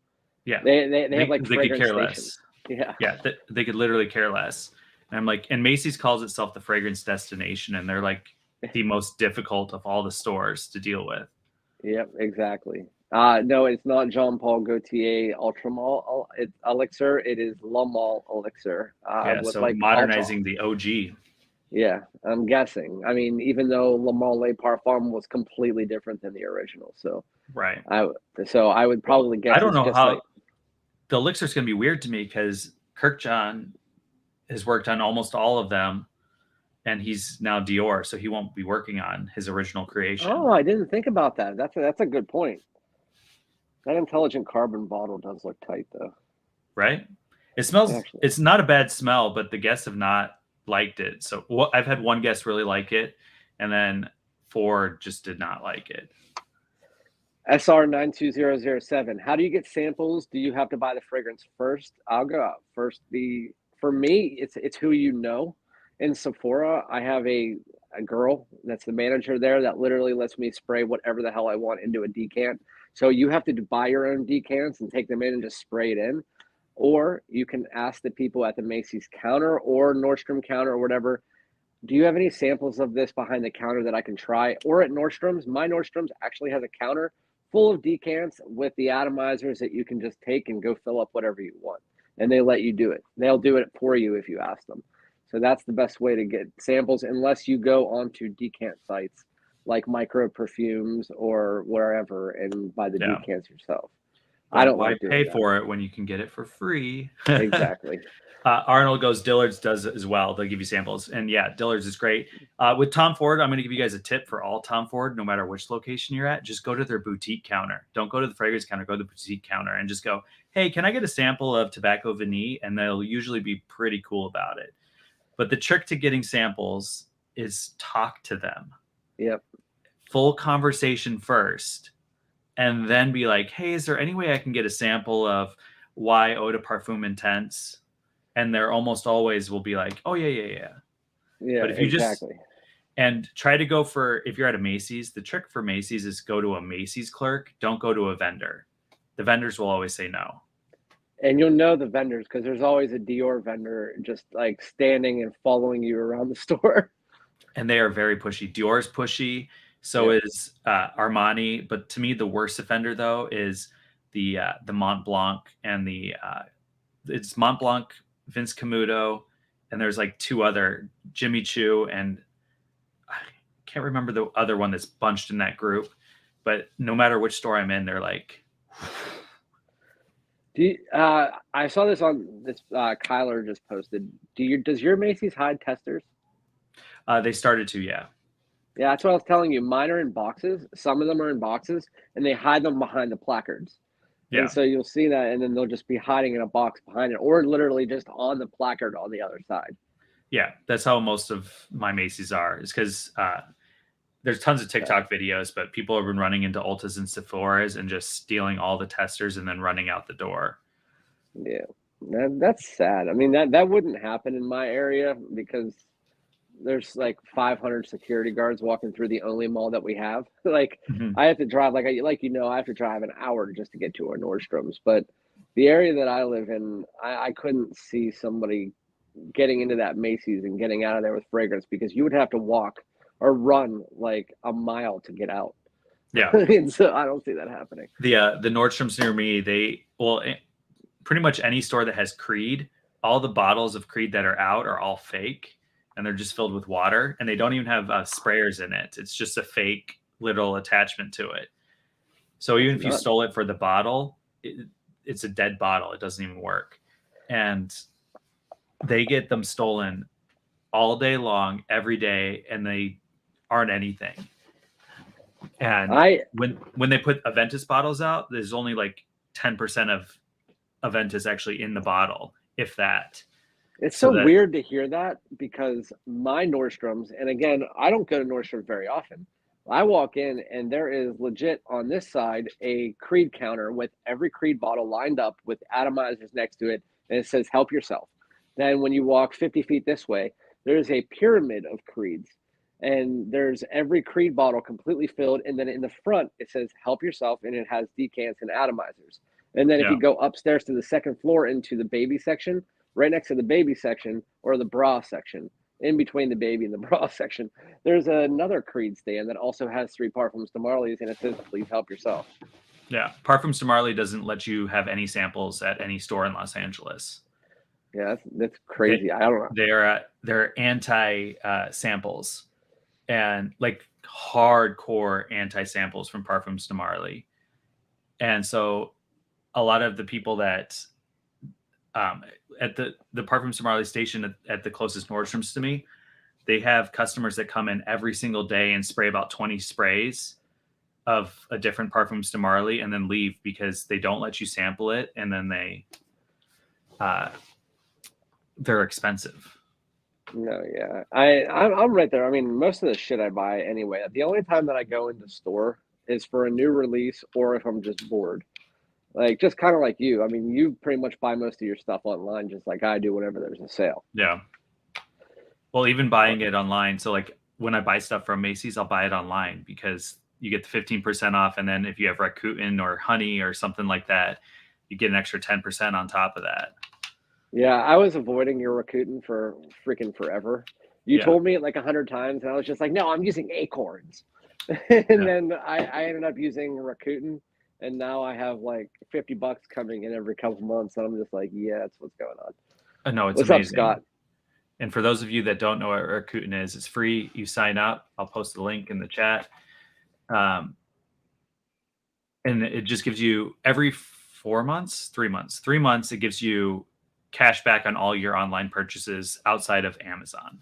[SPEAKER 2] Yeah,
[SPEAKER 1] they have like
[SPEAKER 2] they could care
[SPEAKER 1] stations.
[SPEAKER 2] less. Yeah, they could literally care less. And I'm like, and Macy's calls itself the fragrance destination, and they're like the most difficult of all the stores to deal with.
[SPEAKER 1] Yep, exactly. No, it's not Jean Paul Gaultier Ultramall Elixir. It is Le Male Elixir.
[SPEAKER 2] With so like modernizing the OG.
[SPEAKER 1] Yeah, I'm guessing. I mean, even though Le Male Parfum was completely different than the original, so
[SPEAKER 2] right.
[SPEAKER 1] I would probably guess.
[SPEAKER 2] I don't know how the Elixir is going to be weird to me because Kirkjohn has worked on almost all of them. And he's now Dior, so he won't be working on his original creation.
[SPEAKER 1] Oh, I didn't think about that. That's a good point. That Intelligent Carbon bottle does look tight, though.
[SPEAKER 2] Right? It smells. Actually, it's not a bad smell, but the guests have not liked it. So I've had one guest really like it, and then 4 just did not like it.
[SPEAKER 1] SR92007. How do you get samples? Do you have to buy the fragrance first? I'll go out first. For me, it's who you know. In Sephora, I have a girl that's the manager there that literally lets me spray whatever the hell I want into a decant. So you have to buy your own decants and take them in and just spray it in. Or you can ask the people at the Macy's counter or Nordstrom counter or whatever, do you have any samples of this behind the counter that I can try? Or at Nordstrom's, my Nordstrom's actually has a counter full of decants with the atomizers that you can just take and go fill up whatever you want. And they let you do it. They'll do it for you if you ask them. So that's the best way to get samples, unless you go onto decant sites like Micro Perfumes or wherever and buy the decants yourself.
[SPEAKER 2] Well, I don't like pay for it when you can get it for free.
[SPEAKER 1] Exactly.
[SPEAKER 2] Arnold goes, Dillard's does it as well. They'll give you samples. And yeah, Dillard's is great. With Tom Ford, I'm going to give you guys a tip for all Tom Ford, no matter which location you're at. Just go to their boutique counter. Don't go to the fragrance counter. Go to the boutique counter and just go, hey, can I get a sample of Tobacco Vanille? And they'll usually be pretty cool about it. But the trick to getting samples is talk to them.
[SPEAKER 1] Yep.
[SPEAKER 2] Full conversation first. And then be like, hey, is there any way I can get a sample of Y Eau de Parfum Intense? And they're almost always will be like, oh, yeah.
[SPEAKER 1] Yeah,
[SPEAKER 2] but if you
[SPEAKER 1] exactly.
[SPEAKER 2] And try to go for, if you're at a Macy's, the trick for Macy's is go to a Macy's clerk. Don't go to a vendor. The vendors will always say no.
[SPEAKER 1] And you'll know the vendors because there's always a Dior vendor just like standing and following you around the store.
[SPEAKER 2] And they are very pushy. Dior's pushy. So is Armani. But to me, the worst offender, though, is the Mont Blanc and it's Mont Blanc, Vince Camuto, and there's like 2 other, Jimmy Choo, and I can't remember the other one that's bunched in that group. But no matter which store I'm in, they're like...
[SPEAKER 1] I saw this on this Kyler just posted. Does your Macy's hide testers?
[SPEAKER 2] They started to, yeah.
[SPEAKER 1] Yeah, that's what I was telling you. Mine are in boxes. Some of them are in boxes, and they hide them behind the placards. Yeah. And so you'll see that, and then they'll just be hiding in a box behind it, or literally just on the placard on the other side.
[SPEAKER 2] Yeah, that's how most of my Macy's are. Is because there's tons of TikTok videos, but people have been running into Ultas and Sephora's and just stealing all the testers and then running out the door.
[SPEAKER 1] Yeah, that's sad. I mean, that wouldn't happen in my area because there's like 500 security guards walking through the only mall that we have. Like I have to drive, I have to drive an hour just to get to our Nordstrom's. But the area that I live in, I couldn't see somebody getting into that Macy's and getting out of there with fragrance because you would have to walk or run like a mile to get out.
[SPEAKER 2] Yeah.
[SPEAKER 1] And so I don't see that happening.
[SPEAKER 2] The Nordstroms near me, pretty much any store that has Creed, all the bottles of Creed that are out are all fake, and they're just filled with water, and they don't even have sprayers in it. It's just a fake little attachment to it. So even if you stole it for the bottle, it's a dead bottle. It doesn't even work. And they get them stolen all day long, every day, and they aren't anything. And when they put Aventus bottles out, there's only like 10% of Aventus actually in the bottle, if that.
[SPEAKER 1] It's so weird to hear that, because my Nordstrom's, and again, I don't go to Nordstrom's very often. I walk in and there is legit on this side a Creed counter with every Creed bottle lined up with atomizers next to it, and it says help yourself. Then when you walk 50 feet this way, there's a pyramid of Creeds, and there's every Creed bottle completely filled, and then in the front it says help yourself, and it has decants and atomizers. And then if you go upstairs to the second floor into the baby section, right next to the baby section, or the bra section, in between the baby and the bra section, there's another Creed stand that also has 3 Parfums de Marly's, and it says, please help yourself.
[SPEAKER 2] Yeah. Parfums de Marly doesn't let you have any samples at any store in Los Angeles.
[SPEAKER 1] Yeah, that's crazy. I don't know.
[SPEAKER 2] They're anti samples, and like hardcore anti samples from Parfums de Marly. And so a lot of the people that at the Parfums de Marly station at the closest Nordstrom's to me, they have customers that come in every single day and spray about 20 sprays of a different Parfums de Marly and then leave because they don't let you sample it, and then they're expensive.
[SPEAKER 1] No, yeah. I'm right there. I mean, most of the shit I buy anyway, the only time that I go into store is for a new release or if I'm just bored. Like, just kind of like you. I mean, you pretty much buy most of your stuff online, just like I do whenever there's a sale.
[SPEAKER 2] Yeah. Well, even buying it online. So like when I buy stuff from Macy's, I'll buy it online because you get the 15% off. And then if you have Rakuten or Honey or something like that, you get an extra 10% on top of that.
[SPEAKER 1] Yeah, I was avoiding your Rakuten for freaking forever. You told me it like 100 times, and I was just like, no, I'm using Acorns. And then I ended up using Rakuten, and now I have like $50 coming in every couple months, and I'm just like, yeah, that's what's going on.
[SPEAKER 2] No, it's
[SPEAKER 1] what's
[SPEAKER 2] amazing.
[SPEAKER 1] Up, Scott?
[SPEAKER 2] And for those of you that don't know what Rakuten is, it's free. You sign up. I'll post the link in the chat. And it just gives you every 3 months, it gives you cash back on all your online purchases outside of Amazon.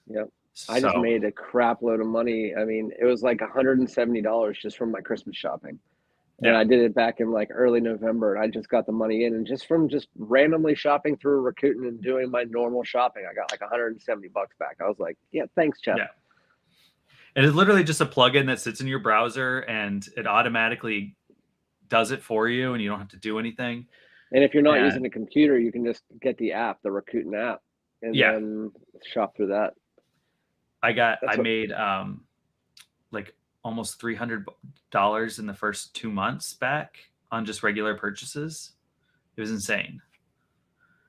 [SPEAKER 1] Yep. I just made a crap load of money. I mean, it was like $170 just from my Christmas shopping. And I did it back in like early November, and I just got the money in. And just from just randomly shopping through Rakuten and doing my normal shopping, I got like $170 back. I was like, yeah, thanks, Chef.
[SPEAKER 2] Yeah. And it's literally just a plugin that sits in your browser, and it automatically does it for you, and you don't have to do anything.
[SPEAKER 1] And if you're not using a computer, you can just get the app, the Rakuten app, and then shop through that.
[SPEAKER 2] I made like almost $300 in the first 2 months back on just regular purchases. It was insane.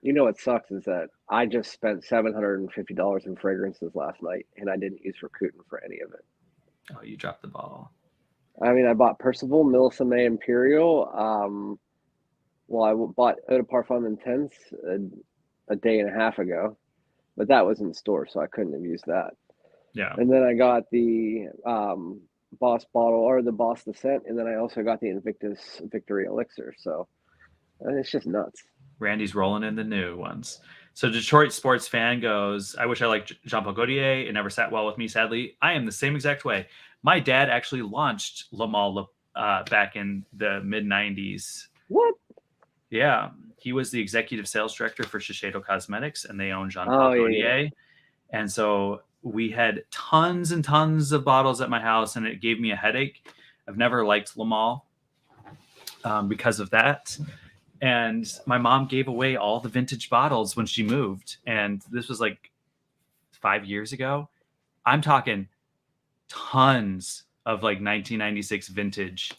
[SPEAKER 1] You know what sucks is that I just spent $750 in fragrances last night, and I didn't use Rakuten for any of it.
[SPEAKER 2] Oh, you dropped the ball.
[SPEAKER 1] I mean, I bought Percival, Melissa May Imperial. Well, I bought Eau de Parfum Intense a day and a half ago, but that was in store, so I couldn't have used that.
[SPEAKER 2] Yeah.
[SPEAKER 1] And then I got the Boss bottle, or the Boss Descent, and then I also got the Invictus Victory Elixir. So it's just nuts.
[SPEAKER 2] Randy's rolling in the new ones. So Detroit sports fan goes, I wish I liked Jean-Paul Gaultier. It never sat well with me, sadly. I am the same exact way. My dad actually launched Le Male back in the mid-90s.
[SPEAKER 1] What?
[SPEAKER 2] Yeah. He was the executive sales director for Shiseido Cosmetics, and they own Jean-Paul Gaultier. And so we had tons and tons of bottles at my house, and it gave me a headache. I've never liked Le Male because of that. And my mom gave away all the vintage bottles when she moved. And this was like 5 years ago. I'm talking tons of like 1996 vintage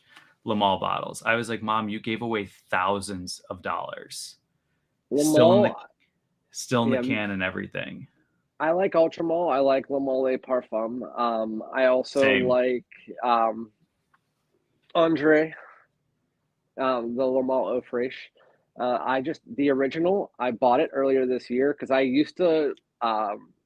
[SPEAKER 2] Le Male bottles. I was like, Mom, you gave away thousands of dollars. Still in the can and everything.
[SPEAKER 1] I like Ultramall. I like Le Male Parfum. I also
[SPEAKER 2] Same.
[SPEAKER 1] like Andre, the Le Male Eau Fraiche. The original, I bought it earlier this year because I used to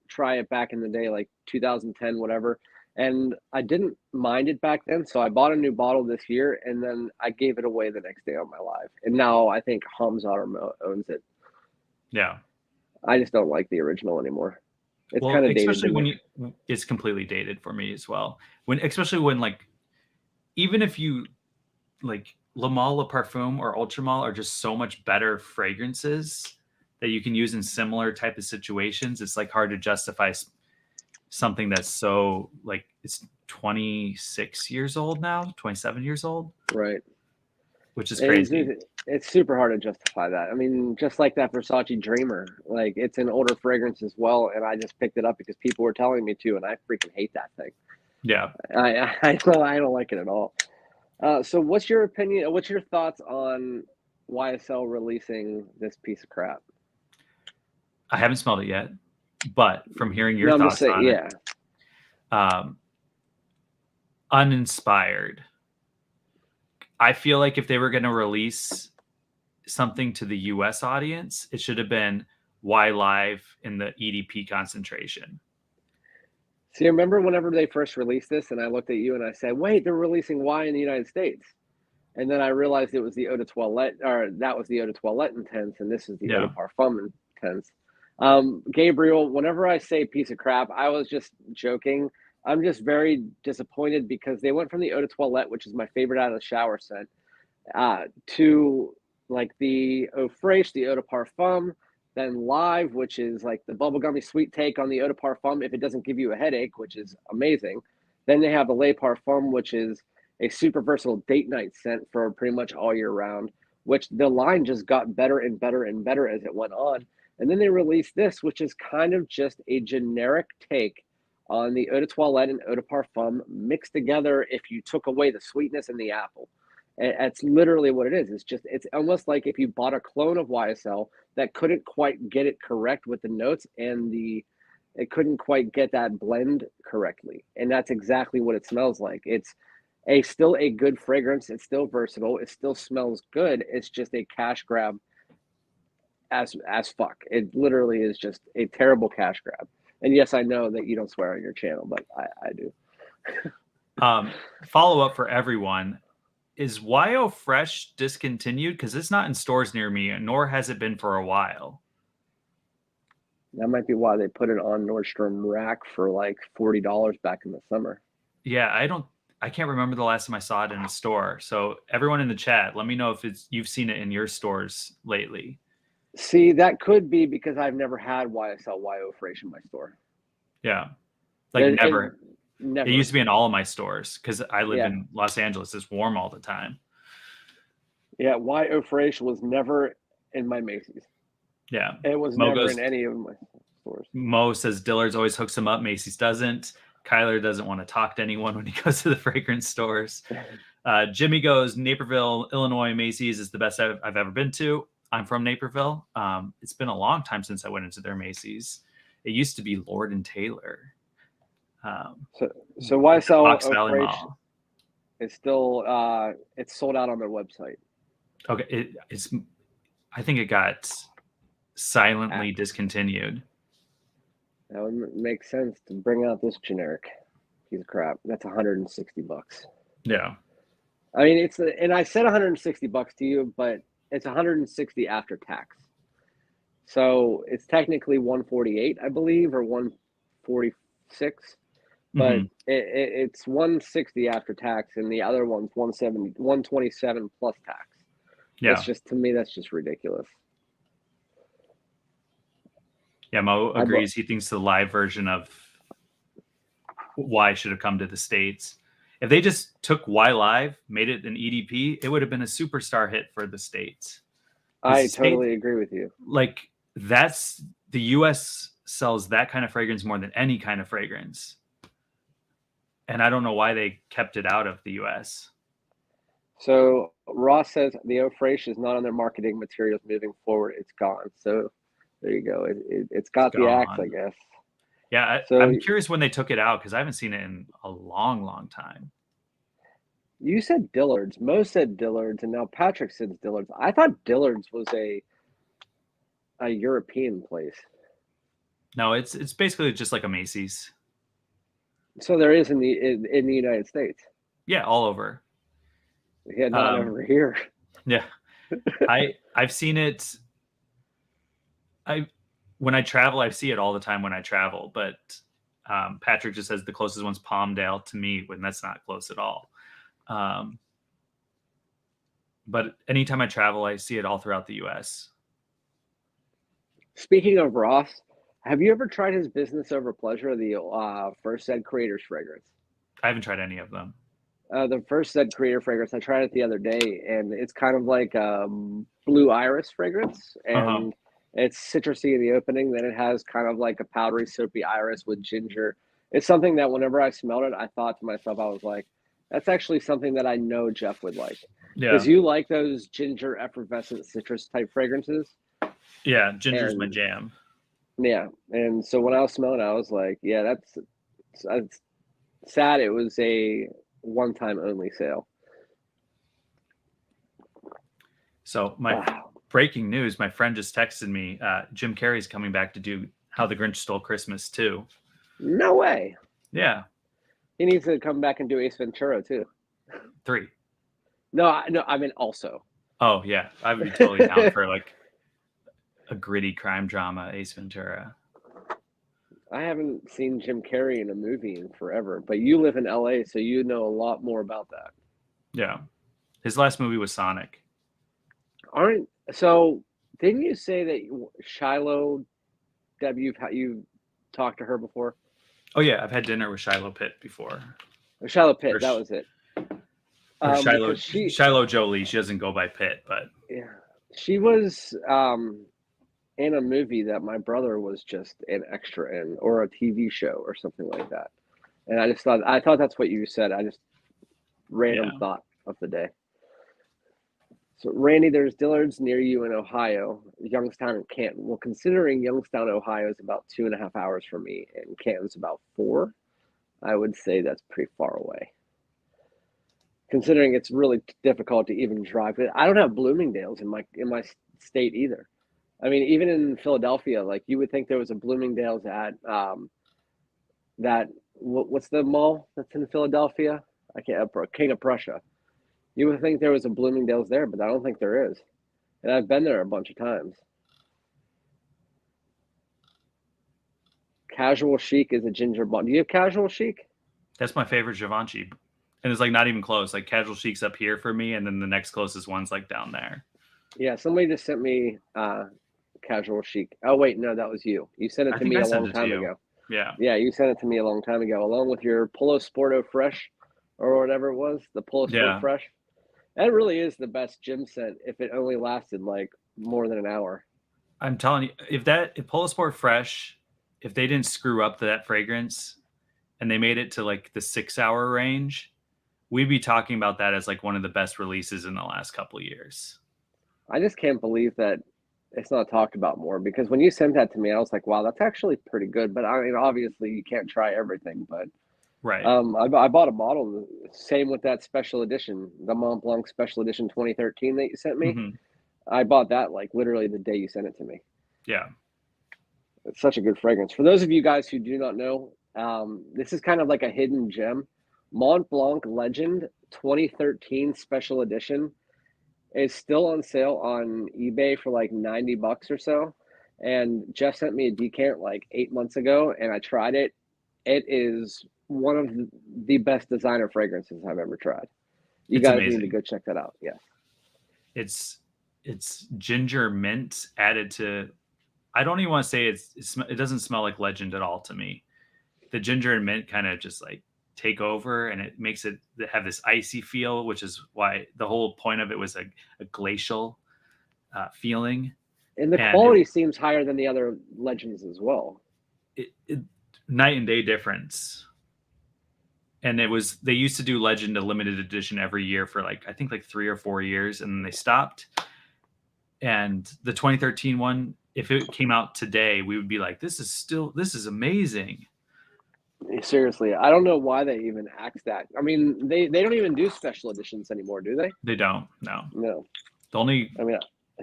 [SPEAKER 1] try it back in the day, like 2010, whatever. And I didn't mind it back then. So I bought a new bottle this year and then I gave it away the next day on my live. And now I think Hamza owns it.
[SPEAKER 2] Yeah.
[SPEAKER 1] I just don't like the original anymore. It's
[SPEAKER 2] Well,
[SPEAKER 1] kind of dated.
[SPEAKER 2] especially it's completely dated for me as well. Especially when like, even if you like Le Male Le Parfum or Ultramall are just so much better fragrances that you can use in similar type of situations. It's like hard to justify something that's so like it's 26 years old now, 27 years old.
[SPEAKER 1] Right.
[SPEAKER 2] Which is crazy.
[SPEAKER 1] It's super hard to justify that. I mean, just like that Versace Dreamer, like it's an older fragrance as well, and I just picked it up because people were telling me to, and I freaking hate that thing.
[SPEAKER 2] Yeah,
[SPEAKER 1] I don't like it at all. So, what's your opinion? What's your thoughts on YSL releasing this piece of crap?
[SPEAKER 2] I haven't smelled it yet, but from hearing your
[SPEAKER 1] No, I'm
[SPEAKER 2] thoughts
[SPEAKER 1] just saying,
[SPEAKER 2] on it, uninspired. I feel like if they were going to release something to the US audience, it should have been Y Live in the EDP concentration.
[SPEAKER 1] See, I remember whenever they first released this, and I looked at you and I said, wait, they're releasing Y in the United States. And then I realized it was the Eau de Toilette, or that was the Eau de Toilette Intense, and this is the Eau de Parfum Intense. Gabriel, whenever I say piece of crap, I was just joking. I'm just very disappointed because they went from the Eau de Toilette, which is my favorite out of the shower scent, to like the Eau Fraiche, the Eau de Parfum, then Live, which is like the bubblegummy sweet take on the Eau de Parfum if it doesn't give you a headache, which is amazing. Then they have the Le Parfum, which is a super versatile date night scent for pretty much all year round, which the line just got better and better and better as it went on. And then they released this, which is kind of just a generic take on the Eau de Toilette and Eau de Parfum mixed together if you took away the sweetness and the apple. And that's literally what it is. It's almost like if you bought a clone of YSL that couldn't quite get it correct with the notes and it couldn't quite get that blend correctly. And that's exactly what it smells like. It's still a good fragrance. It's still versatile. It still smells good. It's just a cash grab as fuck. It literally is just a terrible cash grab. And yes, I know that you don't swear on your channel, but I do.
[SPEAKER 2] Follow up for everyone. Is YO Fresh discontinued? Because it's not in stores near me, nor has it been for a while.
[SPEAKER 1] That might be why they put it on Nordstrom Rack for like $40 back in the summer.
[SPEAKER 2] Yeah, I can't remember the last time I saw it in a store. So everyone in the chat, let me know if you've seen it in your stores lately.
[SPEAKER 1] See, that could be because I've never had YSL Y Eau Fraiche in my store.
[SPEAKER 2] Yeah, like never.
[SPEAKER 1] Never.
[SPEAKER 2] It used to be in all of my stores because I live in Los Angeles. It's warm all the time.
[SPEAKER 1] Yeah, Y Eau Fraiche was never in my Macy's.
[SPEAKER 2] Yeah,
[SPEAKER 1] it was never in any of my stores.
[SPEAKER 2] Mo says Dillard's always hooks him up. Macy's doesn't. Kyler doesn't want to talk to anyone when he goes to the fragrance stores. Jimmy goes, Naperville, Illinois, Macy's is the best I've ever been to. I'm from Naperville. It's been a long time since I went into their Macy's. It used to be Lord and Taylor.
[SPEAKER 1] So YSL Fraiche is still it's sold out on their website.
[SPEAKER 2] Okay, it's. I think it got silently discontinued.
[SPEAKER 1] That would make sense to bring out this generic piece of crap. That's $160.
[SPEAKER 2] Yeah,
[SPEAKER 1] I mean and I said $160 to you, but it's $160 after tax. So it's technically $148, I believe, or $146. But it's $160 after tax, and the other one's $127 plus tax. Yeah, it's just, to me, that's just ridiculous.
[SPEAKER 2] Yeah, Mo agrees. He thinks the live version of Y should have come to the States. If they just took Y Live, made it an EDP, it would have been a superstar hit for the States.
[SPEAKER 1] I totally agree with you.
[SPEAKER 2] Like, that's the US sells that kind of fragrance more than any kind of fragrance. And I don't know why they kept it out of the US.
[SPEAKER 1] So Ross says the Eau Fraiche is not on their marketing materials moving forward. It's gone. So there you go. It's got the axe, I guess.
[SPEAKER 2] Yeah,
[SPEAKER 1] So
[SPEAKER 2] I'm curious when they took it out because I haven't seen it in a long, long time.
[SPEAKER 1] you said Dillard's. Mo said Dillard's, and now Patrick said Dillard's. I thought Dillard's was a European place.
[SPEAKER 2] No, it's basically just like a Macy's.
[SPEAKER 1] So there is in the United States.
[SPEAKER 2] Yeah, all over.
[SPEAKER 1] Yeah, not over here.
[SPEAKER 2] Yeah, I've seen it. When I travel, I see it all the time when I travel. But Patrick just says the closest one's Palmdale to me, when that's not close at all. But anytime I travel, I see it all throughout the U.S.
[SPEAKER 1] Speaking of Ross, have you ever tried his Business Over Pleasure, the First Ed Creators fragrance?
[SPEAKER 2] I haven't tried any of them.
[SPEAKER 1] The First Ed Creator fragrance, I tried it the other day, and it's kind of like blue iris fragrance, and it's citrusy in the opening. Then it has kind of like a powdery, soapy iris with ginger. It's something that whenever I smelled it, I thought to myself, I was like, that's actually something that I know Jeff would like.
[SPEAKER 2] Yeah.
[SPEAKER 1] Because you like those ginger effervescent citrus type fragrances.
[SPEAKER 2] Yeah, ginger's my jam.
[SPEAKER 1] Yeah, and so when I was smelling it, I was like, yeah, that's sad. It was a one-time only sale.
[SPEAKER 2] So my breaking news, my friend just texted me, Jim Carrey's coming back to do How the Grinch Stole Christmas too.
[SPEAKER 1] No way.
[SPEAKER 2] Yeah.
[SPEAKER 1] He needs to come back and do Ace Ventura too.
[SPEAKER 2] 3.
[SPEAKER 1] No, I mean also.
[SPEAKER 2] Oh yeah, I would be totally down for like a gritty crime drama, Ace Ventura.
[SPEAKER 1] I haven't seen Jim Carrey in a movie in forever, but you live in LA, so you know a lot more about that.
[SPEAKER 2] Yeah. His last movie was Sonic.
[SPEAKER 1] So didn't you say that Shiloh, Deb, you've talked to her before?
[SPEAKER 2] Oh yeah, I've had dinner with Shiloh Pitt before.
[SPEAKER 1] Shiloh Pitt, that was it.
[SPEAKER 2] Shiloh Jolie. She doesn't go by Pitt, but
[SPEAKER 1] yeah, she was in a movie that my brother was just an extra in, or a TV show or something like that. And I thought that's what you said. I just random thought of the day. So Randy, there's Dillard's near you in Ohio, Youngstown and Canton. Well, considering Youngstown, Ohio is about 2.5 hours from me, and Canton's about 4, I would say that's pretty far away. Considering it's really difficult to even drive it. I don't have Bloomingdale's in my state either. I mean, even in Philadelphia, like you would think there was a Bloomingdale's at what's the mall that's in Philadelphia? I can't. King of Prussia. You would think there was a Bloomingdale's there, but I don't think there is. And I've been there a bunch of times. Casual Chic is a ginger bomb. Do you have Casual Chic?
[SPEAKER 2] That's my favorite Givenchy. And it's like not even close. Like Casual Chic's up here for me, and then the next closest one's like down there.
[SPEAKER 1] Yeah, somebody just sent me Casual Chic. Oh wait, no, that was you. You sent it to me a long time ago.
[SPEAKER 2] Yeah.
[SPEAKER 1] Yeah, you sent it to me a long time ago, along with your Polo Sporto Fresh, or whatever it was, the Polo Sport Fresh. That really is the best gym scent if it only lasted like more than an hour.
[SPEAKER 2] I'm telling you, if Polo Sport Fresh, if they didn't screw up that fragrance and they made it to like the 6-hour range, we'd be talking about that as like one of the best releases in the last couple of years.
[SPEAKER 1] I just can't believe that it's not talked about more, because when you sent that to me, I was like, wow, that's actually pretty good. But I mean, obviously you can't try everything, but
[SPEAKER 2] right.
[SPEAKER 1] I bought a bottle, same with that special edition, the Mont Blanc special edition 2013 that you sent me.
[SPEAKER 2] Mm-hmm.
[SPEAKER 1] I bought that like literally the day you sent it to me.
[SPEAKER 2] Yeah.
[SPEAKER 1] It's such a good fragrance. For those of you guys who do not know, this is kind of like a hidden gem. Mont Blanc Legend 2013 special edition is still on sale on eBay for like $90 or so. And Jeff sent me a decant like 8 months ago, and I tried it. It is one of the best designer fragrances I've ever tried. You guys need to go check that out. Yeah.
[SPEAKER 2] It's ginger mint added to, I don't even want to say it doesn't smell like Legend at all to me. The ginger and mint kind of just like take over, and it makes it have this icy feel, which is why the whole point of it was a glacial feeling.
[SPEAKER 1] And the quality seems higher than the other Legends as well.
[SPEAKER 2] Night and day difference. And they used to do Legend a limited edition every year for I think 3 or 4 years, and then they stopped. And the 2013 one if it came out today, we would be like, this is amazing.
[SPEAKER 1] Seriously, I don't know why they even axe that. I mean, they don't even do special editions anymore, do they?
[SPEAKER 2] They don't. No.
[SPEAKER 1] No.
[SPEAKER 2] The only
[SPEAKER 1] I mean,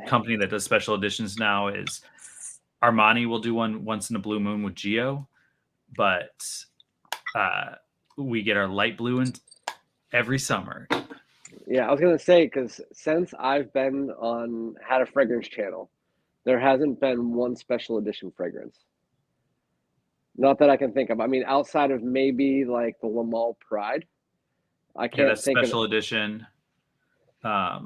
[SPEAKER 2] company that does special editions now is Armani. Will do one once in a blue moon with Geo, but we get our light blue in every summer.
[SPEAKER 1] yeah, I was gonna say, because since I've been had a fragrance channel, there hasn't been one special edition fragrance. Not that I can think of. I mean, outside of maybe like the Lamal Pride, I can't
[SPEAKER 2] that's
[SPEAKER 1] think
[SPEAKER 2] special
[SPEAKER 1] of
[SPEAKER 2] edition. The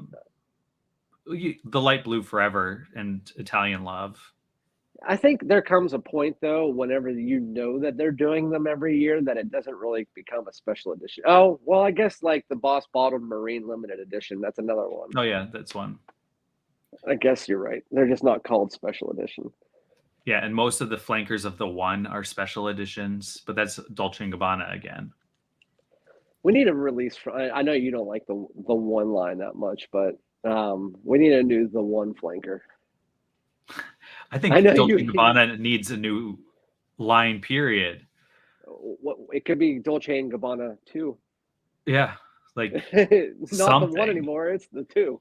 [SPEAKER 2] light blue forever and Italian love.
[SPEAKER 1] I think there comes a point though, whenever you know that they're doing them every year, that it doesn't really become a special edition. Oh, well, I guess like the Boss Bottled Marine Limited Edition. That's another one.
[SPEAKER 2] Oh yeah, that's one.
[SPEAKER 1] I guess you're right. They're just not called special edition.
[SPEAKER 2] Yeah, and most of the flankers of the one are special editions, but that's Dolce & Gabbana again.
[SPEAKER 1] We need a release. I know you don't like the one line that much, but we need a new the one flanker.
[SPEAKER 2] I think Dolce & Gabbana needs a new line, period.
[SPEAKER 1] It could be Dolce & Gabbana 2.
[SPEAKER 2] Yeah, like
[SPEAKER 1] it's not
[SPEAKER 2] something.
[SPEAKER 1] the one anymore. It's the 2.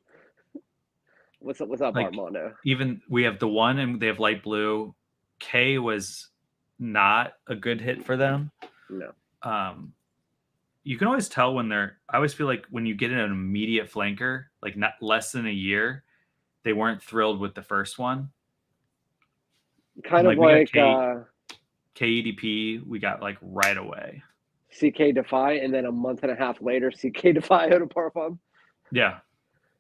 [SPEAKER 1] What's up,
[SPEAKER 2] like,
[SPEAKER 1] Armando?
[SPEAKER 2] Even we have the one, and they have light blue. K was not a good hit for them.
[SPEAKER 1] No.
[SPEAKER 2] You can always tell when I always feel like when you get an immediate flanker, like not less than a year, they weren't thrilled with the first one.
[SPEAKER 1] Kind of like
[SPEAKER 2] KEDP, we got like right away.
[SPEAKER 1] CK Defy, and then a month and a half later, CK Defy Eau de Parfum.
[SPEAKER 2] Yeah,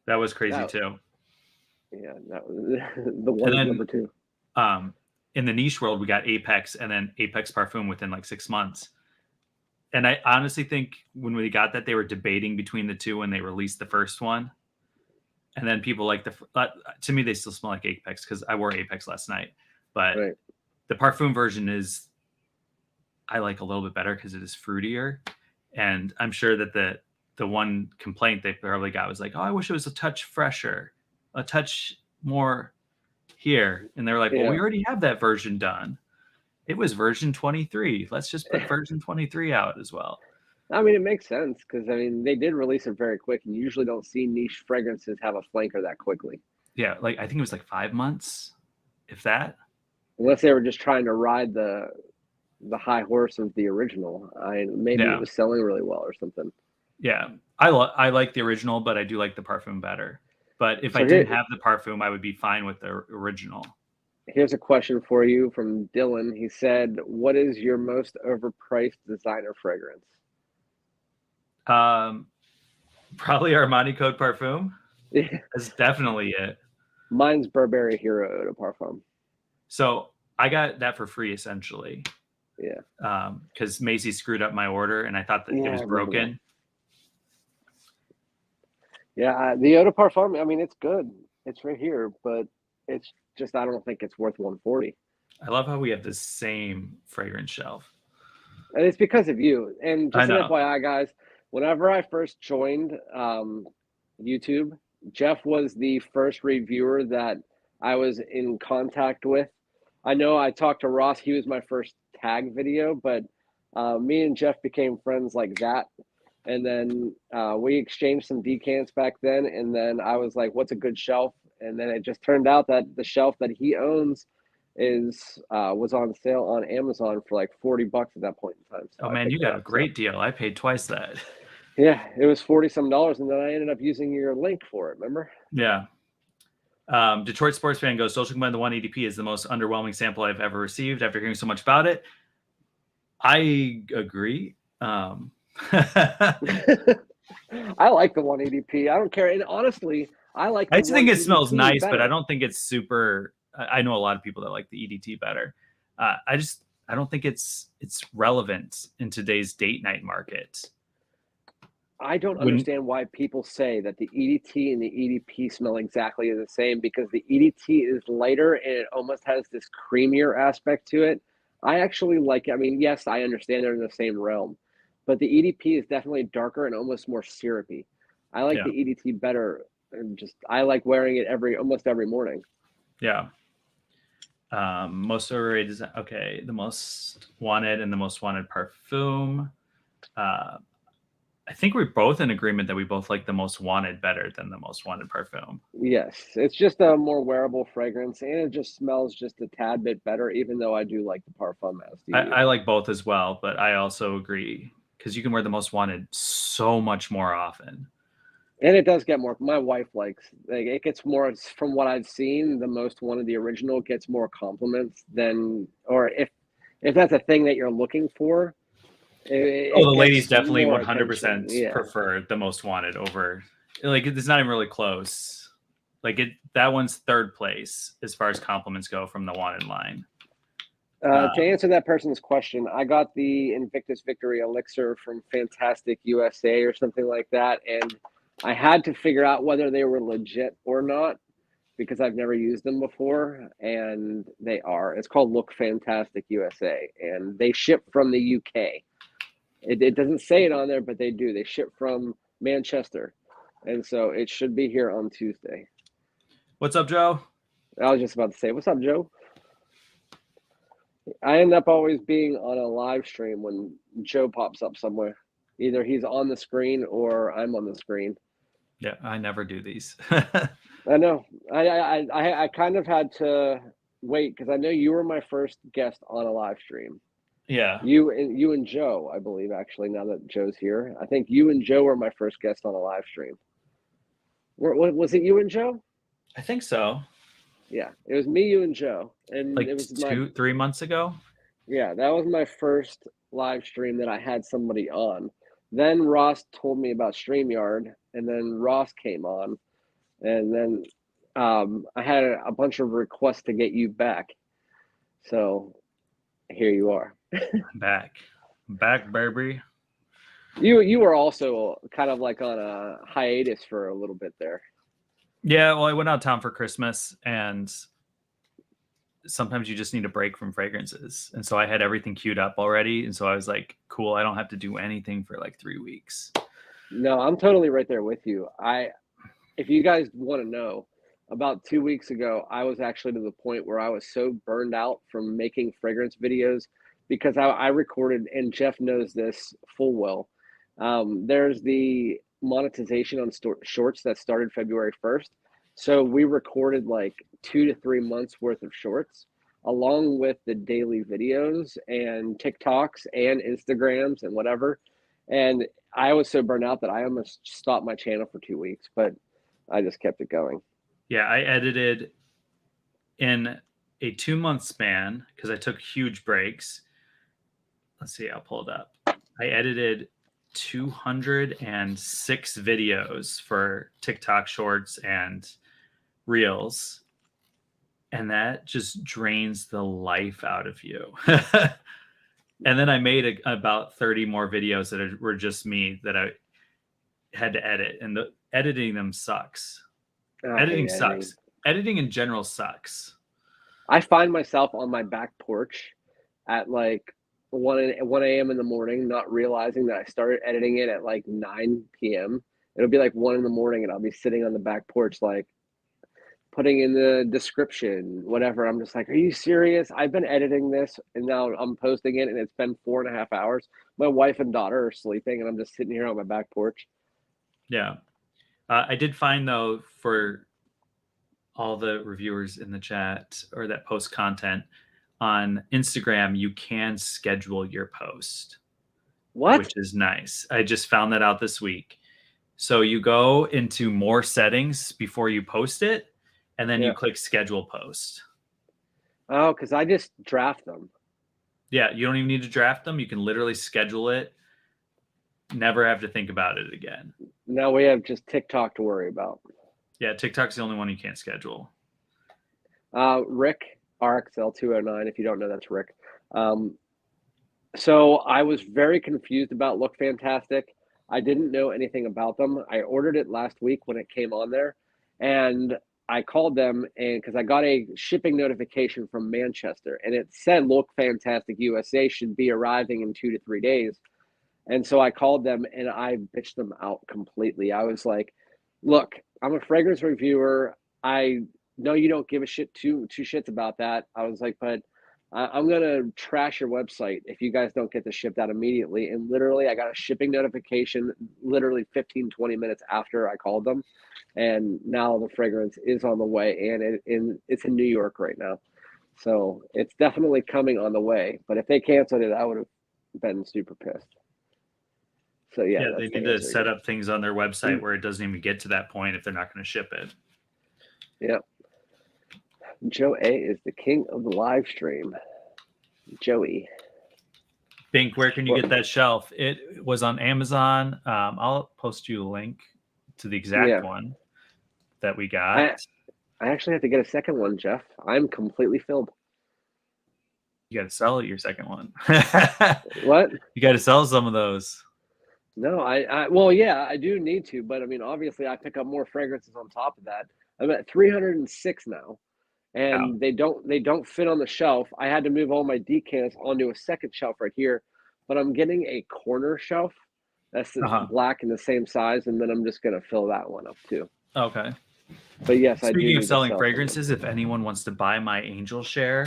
[SPEAKER 2] that was crazy too.
[SPEAKER 1] Yeah, that was the one number 2.
[SPEAKER 2] In the niche world, we got Apex and then Apex Parfum within like 6 months. And I honestly think when we got that, they were debating between the two when they released the first one. And then people like to me, they still smell like Apex because I wore Apex last night. But the Parfum version I like a little bit better because it is fruitier. And I'm sure that the one complaint they probably got was like, oh, I wish it was a touch fresher, a touch more here. And they're like, well, we already have that version done. It was version 23. Let's just put version 23 out as well.
[SPEAKER 1] I mean, it makes sense because, I mean, they did release it very quick. And you usually don't see niche fragrances have a flanker that quickly.
[SPEAKER 2] Yeah, like I think it was like 5 months, if that.
[SPEAKER 1] Unless they were just trying to ride the high horse of the original. Maybe it was selling really well or something.
[SPEAKER 2] Yeah, I like the original, but I do like the Parfum better. But if I didn't have the Parfum, I would be fine with the original.
[SPEAKER 1] Here's a question for you from Dylan. He said, what is your most overpriced designer fragrance?
[SPEAKER 2] Probably Armani Code Parfum. That's definitely it.
[SPEAKER 1] Mine's Burberry Hero Eau de Parfum.
[SPEAKER 2] So I got that for free, essentially.
[SPEAKER 1] Yeah.
[SPEAKER 2] Because Macy screwed up my order, and I thought that it was broken.
[SPEAKER 1] Yeah, the Eau de Parfum, I mean, it's good. It's right here, but it's just, I don't think it's worth $140.
[SPEAKER 2] I love how we have the same fragrance shelf.
[SPEAKER 1] And it's because of you. And just an FYI, guys, whenever I first joined YouTube, Jeff was the first reviewer that I was in contact with. I know I talked to Ross. He was my first tag video, but me and Jeff became friends like that. And then we exchanged some decants back then. And then I was like, what's a good shelf? And then it just turned out that the shelf that he owns was on sale on Amazon for like $40 at that point in time. So
[SPEAKER 2] oh man, you got a great deal. I paid twice that.
[SPEAKER 1] Yeah, it was $40-some, and then I ended up using your link for it. Remember?
[SPEAKER 2] Yeah. Detroit Sports Fan goes, Social Command the 1 EDP is the most underwhelming sample I've ever received after hearing so much about it. I agree.
[SPEAKER 1] I like the 1 EDP. I don't care. And honestly, I
[SPEAKER 2] just think it smells nice, but I don't think it's super. I know a lot of people that like the EDT better. I don't think it's relevant in today's date night market.
[SPEAKER 1] I don't understand why people say that the EDT and the EDP smell exactly the same, because the EDT is lighter and it almost has this creamier aspect to it. I actually like it. I mean, yes, I understand they're in the same realm, but the EDP is definitely darker and almost more syrupy. I like the EDT better. And I like wearing it almost every morning.
[SPEAKER 2] Yeah. Most overrated is okay. The most wanted and the most wanted parfum. I think we're both in agreement that we both like the most wanted better than the most wanted parfum.
[SPEAKER 1] Yes, it's just a more wearable fragrance, and it just smells just a tad bit better, even though I do like the Parfum as do you.
[SPEAKER 2] I like both as well, but I also agree because you can wear the most wanted so much more often.
[SPEAKER 1] And it does get more. My wife likes, like, it gets more, from what I've seen, the most wanted, the original, gets more compliments than, or if that's a thing that you're looking for.
[SPEAKER 2] The ladies definitely 100% prefer the most wanted over, like, it's not even really close. Like, that one's third place as far as compliments go from the wanted line.
[SPEAKER 1] To answer that person's question, I got the Invictus Victory Elixir from Fantastic USA or something like that, and I had to figure out whether they were legit or not because I've never used them before, and they are. It's called Look Fantastic USA, and they ship from the UK. It doesn't say it on there, but they do. They ship from Manchester, and so it should be here on Tuesday.
[SPEAKER 2] What's up, Joe?
[SPEAKER 1] I was just about to say, what's up, Joe? I end up always being on a live stream when Joe pops up somewhere. Either he's on the screen or I'm on the screen.
[SPEAKER 2] Yeah, I never do these.
[SPEAKER 1] I know. I kind of had to wait because I know you were my first guest on a live stream.
[SPEAKER 2] Yeah.
[SPEAKER 1] You and Joe, I believe, actually, now that Joe's here. I think you and Joe were my first guest on a live stream. Was it you and Joe?
[SPEAKER 2] I think so.
[SPEAKER 1] Yeah, it was me, you, and Joe. And
[SPEAKER 2] like
[SPEAKER 1] it was
[SPEAKER 2] 3 months ago?
[SPEAKER 1] Yeah, that was my first live stream that I had somebody on. Then Ross told me about StreamYard, and then Ross came on, and then I had a bunch of requests to get you back. So here you are.
[SPEAKER 2] I'm back, baby.
[SPEAKER 1] You were also kind of like on a hiatus for a little bit there.
[SPEAKER 2] Yeah, well, I went out of town for Christmas, and sometimes you just need a break from fragrances. And so I had everything queued up already. And so I was like, cool, I don't have to do anything for like 3 weeks.
[SPEAKER 1] No, I'm totally right there with you. If you guys want to know, about 2 weeks ago, I was actually to the point where I was so burned out from making fragrance videos because I recorded, and Jeff knows this full well. There's the monetization on shorts that started February 1st. So we recorded like 2 to 3 months worth of shorts along with the daily videos and TikToks and Instagrams and whatever. And I was so burned out that I almost stopped my channel for 2 weeks, but I just kept it going.
[SPEAKER 2] Yeah, I edited in a 2-month span because I took huge breaks. Let's see, I'll pull it up. I edited 206 videos for TikTok shorts and reels. And that just drains the life out of you. And then I made about 30 more videos that were just me that I had to edit. And the editing them sucks. Editing sucks. Editing in general sucks.
[SPEAKER 1] I find myself on my back porch at like 1 a.m. in the morning, not realizing that I started editing it at like 9 p.m. It'll be like 1 in the morning, and I'll be sitting on the back porch, like putting in the description, whatever. I'm just like, are you serious? I've been editing this, and now I'm posting it, and it's been 4.5 hours. My wife and daughter are sleeping, and I'm just sitting here on my back porch.
[SPEAKER 2] Yeah. I did find, though, for all the reviewers in the chat or that post content on Instagram, you can schedule your post.
[SPEAKER 1] What?
[SPEAKER 2] Which is nice. I just found that out this week. So you go into more settings before you post it, and then you click schedule post.
[SPEAKER 1] Oh, because I just draft them.
[SPEAKER 2] Yeah, you don't even need to draft them. You can literally schedule it. Never have to think about it again.
[SPEAKER 1] Now we have just TikTok to worry about.
[SPEAKER 2] Yeah, TikTok's the only one you can't schedule.
[SPEAKER 1] Rick, RXL209, if you don't know, that's Rick. So I was very confused about Look Fantastic. I didn't know anything about them. I ordered it last week when it came on there, and I called them, and because I got a shipping notification from Manchester, and it said Look Fantastic USA should be arriving in 2 to 3 days. And so I called them, and I bitched them out completely. I was like, look, I'm a fragrance reviewer. I no, you don't give a shit two shits about that. I was like, but I'm gonna trash your website if you guys don't get this shipped out immediately. And literally, I got a shipping notification literally 15, 20 minutes after I called them, and now the fragrance is on the way, and it's in New York right now. So it's definitely coming on the way. But if they canceled it, I would have been super pissed. So yeah,
[SPEAKER 2] Yeah, they
[SPEAKER 1] that's the
[SPEAKER 2] need to
[SPEAKER 1] answer.
[SPEAKER 2] set up things on their website where it doesn't even get to that point if they're not going to ship it.
[SPEAKER 1] Yep. Joe A is the king of the live stream. Joey.
[SPEAKER 2] Bink, where can you get that shelf? It was on Amazon. I'll post you a link to the exact one that we got.
[SPEAKER 1] I actually have to get a second one, Jeff. I'm completely filled.
[SPEAKER 2] You got to sell your second one.
[SPEAKER 1] What?
[SPEAKER 2] You got to sell some of those.
[SPEAKER 1] No, well, yeah, I do need to, but I mean, obviously, I pick up more fragrances on top of that. I'm at 306 now, and they don't fit on the shelf. I had to move all my decants onto a second shelf right here, but I'm getting a corner shelf that's black and the same size, and then I'm just gonna fill that one up too.
[SPEAKER 2] Okay.
[SPEAKER 1] But yes, I do.
[SPEAKER 2] Speaking of selling fragrances, if anyone wants to buy my Angel Share,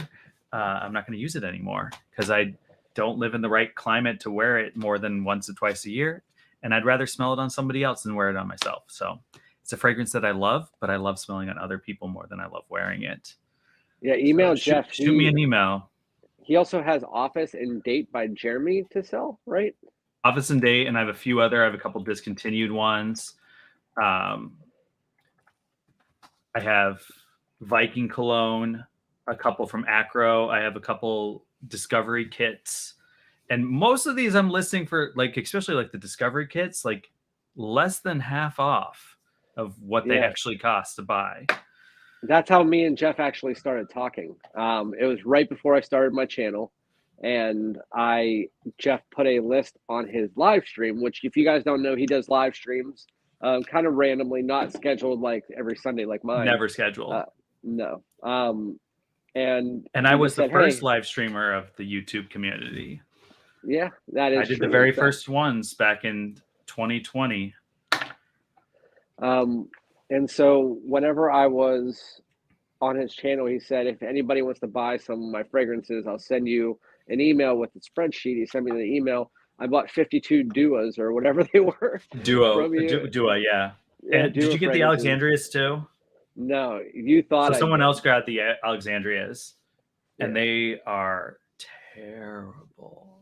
[SPEAKER 2] I'm not going to use it anymore because I don't live in the right climate to wear it more than once or twice a year, and I'd rather smell it on somebody else than wear it on myself. So it's a fragrance that I love, but I love smelling on other people more than I love wearing it.
[SPEAKER 1] Yeah, email Jeff.
[SPEAKER 2] Shoot me an email.
[SPEAKER 1] He also has Office and Date by Jeremy to sell, right?
[SPEAKER 2] Office and Date, and I have a few other. I have a couple discontinued ones. I have Viking Cologne, a couple from Acro. I have a couple Discovery kits. And most of these I'm listing for, like, especially like the Discovery kits, like less than half off of what they actually cost to buy.
[SPEAKER 1] That's how me and Jeff actually started talking. It was right before I started my channel. And Jeff put a list on his live stream, which if you guys don't know, he does live streams kind of randomly, not scheduled like every Sunday like mine.
[SPEAKER 2] Never scheduled.
[SPEAKER 1] No. And
[SPEAKER 2] I was the first live streamer of the YouTube community.
[SPEAKER 1] Yeah, that is
[SPEAKER 2] I did the very first ones back in 2020.
[SPEAKER 1] And so whenever I was on his channel, he said, if anybody wants to buy some of my fragrances, I'll send you an email with the spreadsheet. He sent me the email. I bought 52 Duas or whatever they were.
[SPEAKER 2] Dua, yeah. And did you get the Alexandrias too?
[SPEAKER 1] No, you thought.
[SPEAKER 2] So someone else got the Alexandrias, and they are terrible.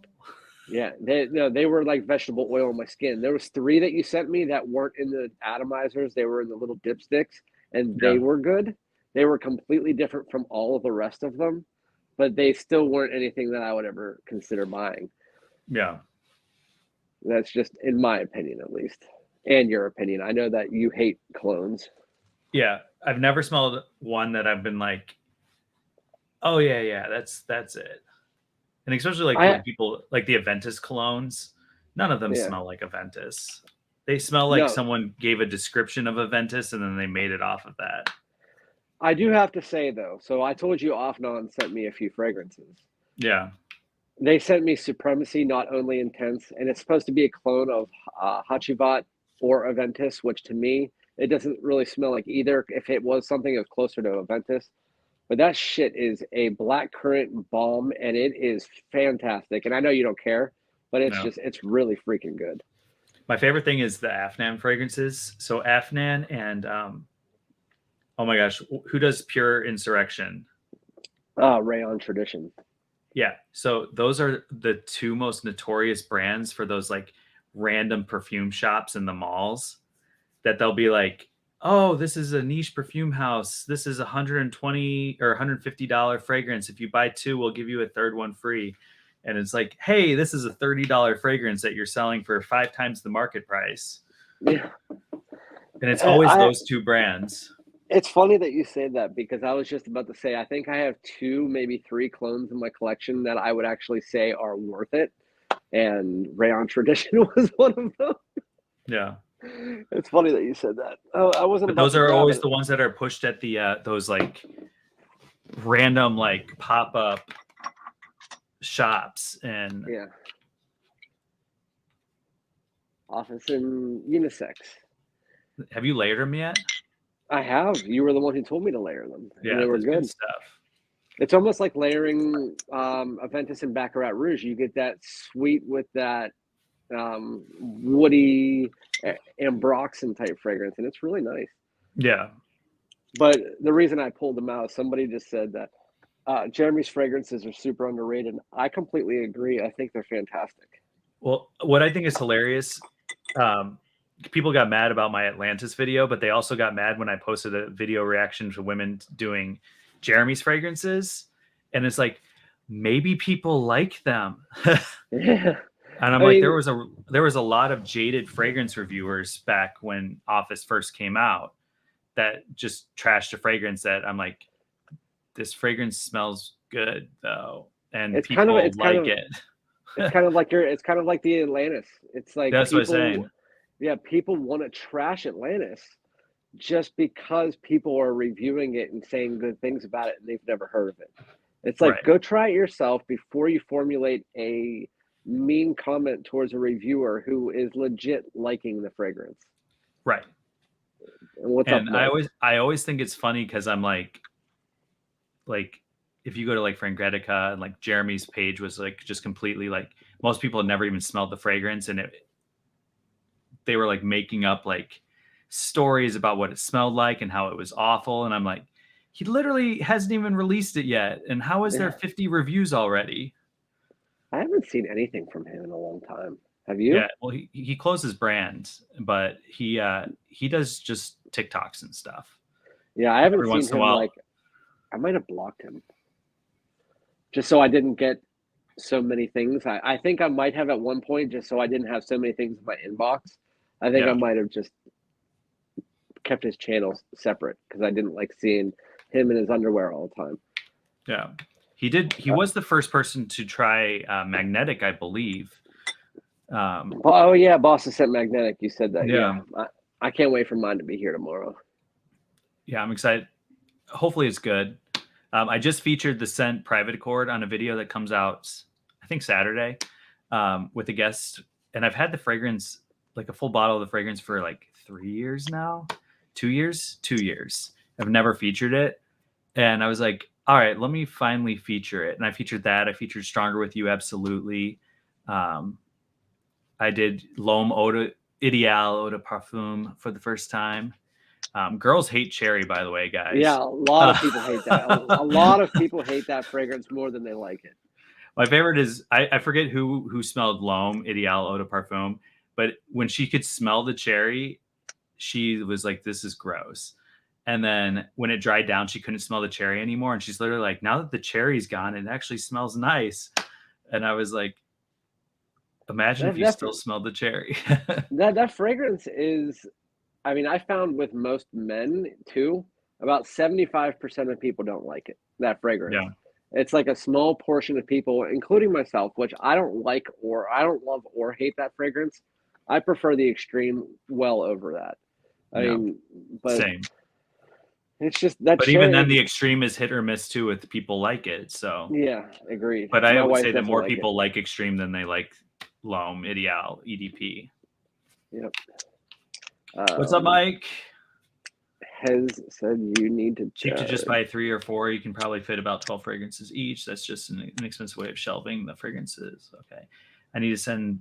[SPEAKER 1] Yeah, they were like vegetable oil on my skin. There was 3 that you sent me that weren't in the atomizers. They were in the little dipsticks, and they were good. They were completely different from all of the rest of them, but they still weren't anything that I would ever consider buying.
[SPEAKER 2] Yeah.
[SPEAKER 1] That's just in my opinion, at least, and your opinion. I know that you hate colognes.
[SPEAKER 2] Yeah, I've never smelled one that I've been like, oh yeah, that's it. And especially like when people like the Aventus colognes, none of them smell like Aventus. They smell like someone gave a description of Aventus and then they made it off of that.
[SPEAKER 1] I do have to say though, so I told you AFNAN sent me a few fragrances.
[SPEAKER 2] Yeah.
[SPEAKER 1] They sent me Supremacy, Not Only Intense, and it's supposed to be a clone of Hachivat or Aventus, which to me, it doesn't really smell like either. If it was something, it was closer to Aventus. But that shit is a blackcurrant balm, and it is fantastic. And I know you don't care, but it's really freaking good.
[SPEAKER 2] My favorite thing is the AFNAN fragrances. So AFNAN and, oh my gosh, who does Pure Insurrection?
[SPEAKER 1] Rayon Tradition.
[SPEAKER 2] Yeah. So those are the 2 most notorious brands for those like random perfume shops in the malls that they'll be like, oh, this is a niche perfume house. This is $120 or $150 fragrance. If you buy 2, we'll give you a 3rd one free. And it's like, hey, this is a $30 fragrance that you're selling for 5 times the market price.
[SPEAKER 1] Yeah.
[SPEAKER 2] And it's always those 2 brands.
[SPEAKER 1] It's funny that you say that because I was just about to say, I think I have 2, maybe 3 clones in my collection that I would actually say are worth it. And Rayon Tradition was one of them.
[SPEAKER 2] Yeah.
[SPEAKER 1] It's funny that you said that. Oh, I wasn't.
[SPEAKER 2] But those are always the ones that are pushed at the those like random like pop-up shops and
[SPEAKER 1] Office and unisex.
[SPEAKER 2] Have you layered them yet?
[SPEAKER 1] I have. You were the one who told me to layer them, and
[SPEAKER 2] Yeah,
[SPEAKER 1] they were
[SPEAKER 2] that's
[SPEAKER 1] good.
[SPEAKER 2] good stuff.
[SPEAKER 1] It's almost like layering Aventus and Baccarat Rouge. You get that sweet with that woody ambroxan type fragrance, and it's really nice.
[SPEAKER 2] Yeah.
[SPEAKER 1] But the reason I pulled them out, somebody just said that Jeremy's fragrances are super underrated. I completely agree. I think they're fantastic.
[SPEAKER 2] Well, what I think is hilarious, people got mad about my Atlantis video, but they also got mad when I posted a video reaction to women doing Jeremy's fragrances. And it's like, maybe people like them.
[SPEAKER 1] Yeah.
[SPEAKER 2] And I'm
[SPEAKER 1] I
[SPEAKER 2] like,
[SPEAKER 1] mean,
[SPEAKER 2] there was a lot of jaded fragrance reviewers back when Office first came out that just trashed a fragrance that I'm like, this fragrance smells good though, and
[SPEAKER 1] it's kind of
[SPEAKER 2] people like it.
[SPEAKER 1] it's kind of like the Atlantis. It's like
[SPEAKER 2] That's what I'm saying.
[SPEAKER 1] yeah, people want to trash Atlantis just because people are reviewing it and saying good things about it and they've never heard of it. It's like,
[SPEAKER 2] Right.
[SPEAKER 1] go try it yourself before you formulate a mean comment towards a reviewer who is legit liking the fragrance.
[SPEAKER 2] Right.
[SPEAKER 1] And what's
[SPEAKER 2] And
[SPEAKER 1] up, Mike?
[SPEAKER 2] I always think it's funny because I'm like if you go to like Frangretica and like Jeremy's page was like just completely like most people had never even smelled the fragrance, and they were like making up like stories about what it smelled like and how it was awful, and I'm like, he literally hasn't even released it yet, and how is there 50 reviews already?
[SPEAKER 1] I haven't seen anything from him in a long time. Have you?
[SPEAKER 2] Yeah, well, he closed his brand, but he does just TikToks and stuff.
[SPEAKER 1] Yeah, I haven't
[SPEAKER 2] Every
[SPEAKER 1] seen
[SPEAKER 2] once in a
[SPEAKER 1] him.
[SPEAKER 2] while,
[SPEAKER 1] Like, I might have blocked him just so I didn't get so many things. I think I might have at one point just so I didn't have so many things in my inbox. I think I
[SPEAKER 2] yeah,
[SPEAKER 1] might have just kept his channels separate because I didn't like seeing him in his underwear all the time.
[SPEAKER 2] yeah. He was the first person to try magnetic, I believe.
[SPEAKER 1] Oh yeah, Boston Scent Magnetic. You said that.
[SPEAKER 2] Yeah.
[SPEAKER 1] I can't wait for mine to be here tomorrow.
[SPEAKER 2] Yeah, I'm excited. Hopefully it's good. I just featured the scent Private Accord on a video that comes out, I think Saturday, with a guest. And I've had the fragrance, like a full bottle of the fragrance for like 3 years now. 2 years? 2 years. I've never featured it. And I was like, all right, let me finally feature it. And I featured that. I featured Stronger With You, absolutely. I did L'Homme Ideal Eau de Parfum for the first time. Girls hate cherry, by the way, guys.
[SPEAKER 1] Yeah, a lot of people hate that. A lot of people hate that fragrance more than they like it.
[SPEAKER 2] My favorite is I forget who smelled L'Homme Ideal Eau de Parfum, but when she could smell the cherry, she was like, "This is gross." And then when it dried down, she couldn't smell the cherry anymore, and she's literally like, "Now that the cherry's gone, it actually smells nice." And I was like, "Imagine if you still smelled the cherry."
[SPEAKER 1] that fragrance is, I mean, I found with most men too, about 75% of people don't like it. That fragrance.
[SPEAKER 2] Yeah.
[SPEAKER 1] It's like a small portion of people, including myself, which I don't like or I don't love or hate that fragrance. I prefer the extreme well over that. I mean, but
[SPEAKER 2] same.
[SPEAKER 1] it's just that.
[SPEAKER 2] But even then, the extreme is hit or miss too. With people like it, so
[SPEAKER 1] yeah, agreed.
[SPEAKER 2] But I would say that more people like extreme than they like L'Homme Ideal EDP.
[SPEAKER 1] Yep.
[SPEAKER 2] What's up, Mike?
[SPEAKER 1] Has said you need to
[SPEAKER 2] cheap to just buy 3 or 4. You can probably fit about 12 fragrances each. That's just an inexpensive way of shelving the fragrances. Okay. I need to send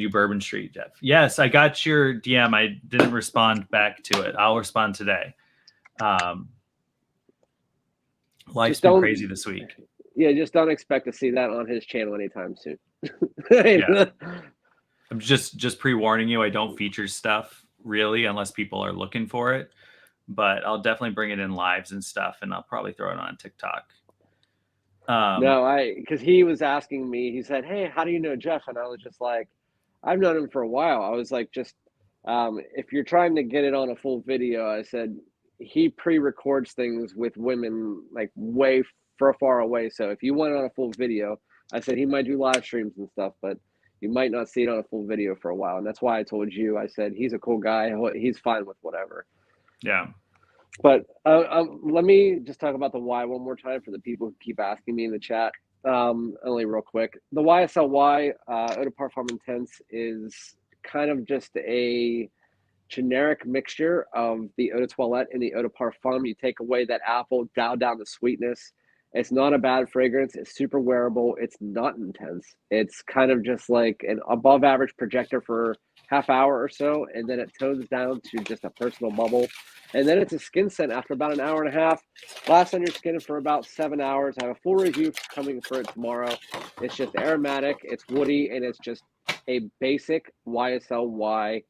[SPEAKER 2] you Bourbon Street, Jeff. Yes, I got your DM. I didn't respond back to it. I'll respond today. Life's been crazy this week.
[SPEAKER 1] Yeah, just don't expect to see that on his channel anytime soon.
[SPEAKER 2] Yeah. I'm just pre-warning you. I don't feature stuff really unless people are looking for it. But I'll definitely bring it in lives and stuff, and I'll probably throw it on TikTok.
[SPEAKER 1] No, because he was asking me, he said, "Hey, how do you know Jeff?" And I was just like, "I've known him for a while." I was like, just if you're trying to get it on a full video, I said, he pre-records things with women like way far away. So if you want it on a full video, I said he might do live streams and stuff, but you might not see it on a full video for a while. And that's why I told you, I said, he's a cool guy. He's fine with whatever.
[SPEAKER 2] Yeah.
[SPEAKER 1] But let me just talk about the Y one more time for the people who keep asking me in the chat. Only real quick. The YSL Y Eau de Parfum Intense is kind of just a generic mixture of the eau de toilette and the eau de parfum. You take away that apple, dial down the sweetness. It's not a bad fragrance. It's super wearable. It's not intense. It's kind of just like an above average projector for half hour or so, and then it tones down to just a personal bubble. And then it's a skin scent after about an hour and a half. Lasts on your skin for about 7 hours. I have a full review coming for it tomorrow. It's just aromatic, it's woody, and it's just a basic YSLY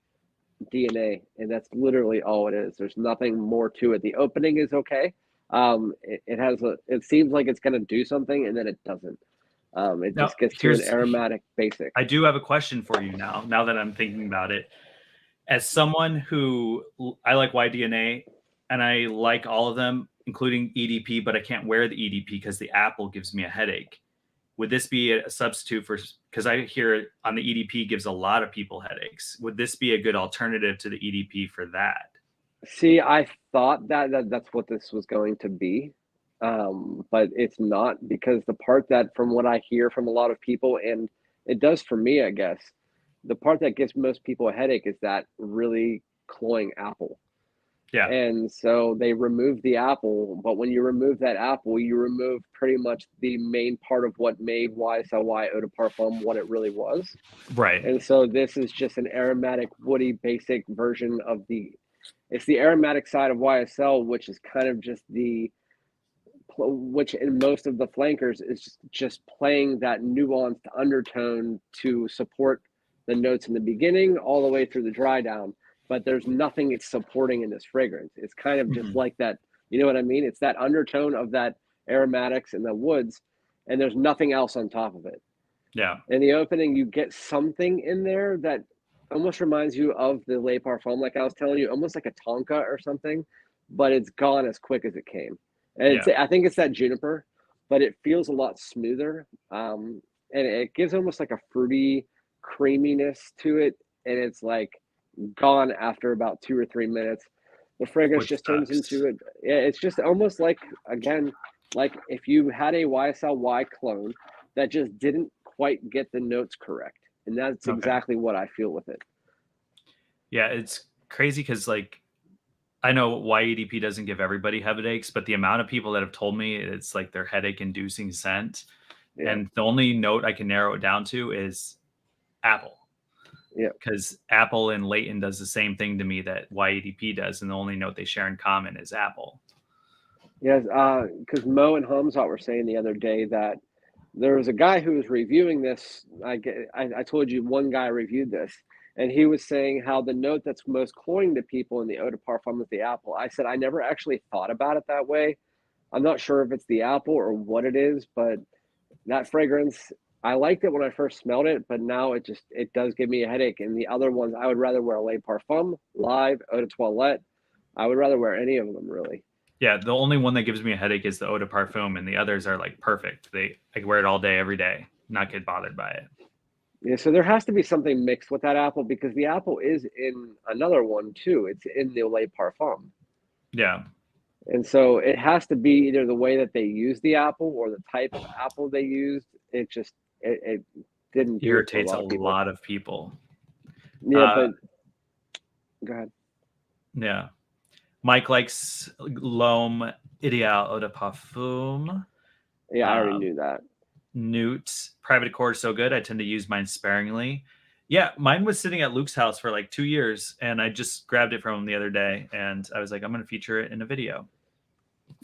[SPEAKER 1] DNA, and that's literally all it is. There's nothing more to it. The opening is okay. It seems like it's going to do something, and then it doesn't. It
[SPEAKER 2] Now,
[SPEAKER 1] just gets to an aromatic basic.
[SPEAKER 2] I do have a question for you now that I'm thinking about it. As someone who, I like YDNA and I like all of them, including EDP, but I can't wear the EDP because the apple gives me a headache. Would this be a substitute for, because I hear on the EDP gives a lot of people headaches. Would this be a good alternative to the EDP for that?
[SPEAKER 1] See, I thought that's what this was going to be, but it's not, because the part that, from what I hear from a lot of people, and it does for me, I guess, the part that gives most people a headache is that really cloying apple.
[SPEAKER 2] Yeah.
[SPEAKER 1] And so they remove the apple, but when you remove that apple, you remove pretty much the main part of what made YSLY Eau de Parfum what it really was.
[SPEAKER 2] Right.
[SPEAKER 1] And so this is just an aromatic, woody, basic version of it's the aromatic side of YSL, which is kind of just which in most of the flankers is just playing that nuanced undertone to support the notes in the beginning all the way through the dry down. But there's nothing it's supporting in this fragrance. It's kind of just like that, you know what I mean? It's that undertone of that aromatics and the woods, and there's nothing else on top of it.
[SPEAKER 2] Yeah.
[SPEAKER 1] In the opening, you get something in there that almost reminds you of the Le Parfum, like I was telling you, almost like a Tonka or something, but it's gone as quick as it came. And I think it's that juniper, but it feels a lot smoother. And it gives almost like a fruity creaminess to it. And it's like gone after about 2 or 3 minutes. The fragrance just turns into it. Yeah, it's just almost like, again, like if you had a YSLY clone that just didn't quite get the notes correct. And that's exactly what I feel with it.
[SPEAKER 2] Yeah, it's crazy because, like, I know YEDP doesn't give everybody headaches, but the amount of people that have told me it's like their headache-inducing scent, and the only note I can narrow it down to is apple.
[SPEAKER 1] Yeah,
[SPEAKER 2] because apple and Leighton does the same thing to me that YEDP does, and the only note they share in common is apple.
[SPEAKER 1] Yes, because Mo and Hamzat were saying the other day that there was a guy who was reviewing this. I told you one guy reviewed this, and he was saying how the note that's most cloying to people in the eau de parfum is the apple. I said I never actually thought about it that way. I'm not sure if it's the apple or what it is, but that fragrance, I liked it when I first smelled it, but now it does give me a headache. And the other ones, I would rather wear Le Parfum, Live, Eau de Toilette. I would rather wear any of them, really.
[SPEAKER 2] Yeah, the only one that gives me a headache is the Eau de Parfum, and the others are like perfect. I can wear it all day, every day, not get bothered by it.
[SPEAKER 1] Yeah, so there has to be something mixed with that apple, because the apple is in another one too. It's in the Le Parfum.
[SPEAKER 2] Yeah.
[SPEAKER 1] And so it has to be either the way that they use the apple or the type of apple they used. It didn't
[SPEAKER 2] irritates a lot of people.
[SPEAKER 1] Yeah, but go ahead.
[SPEAKER 2] Yeah. Mike likes L'Homme Ideal Eau de Parfum.
[SPEAKER 1] Yeah, I already knew that.
[SPEAKER 2] Newt, Private Accord, so good. I tend to use mine sparingly. Yeah, mine was sitting at Luke's house for like 2 years, and I just grabbed it from him the other day, and I was like, I'm going to feature it in a video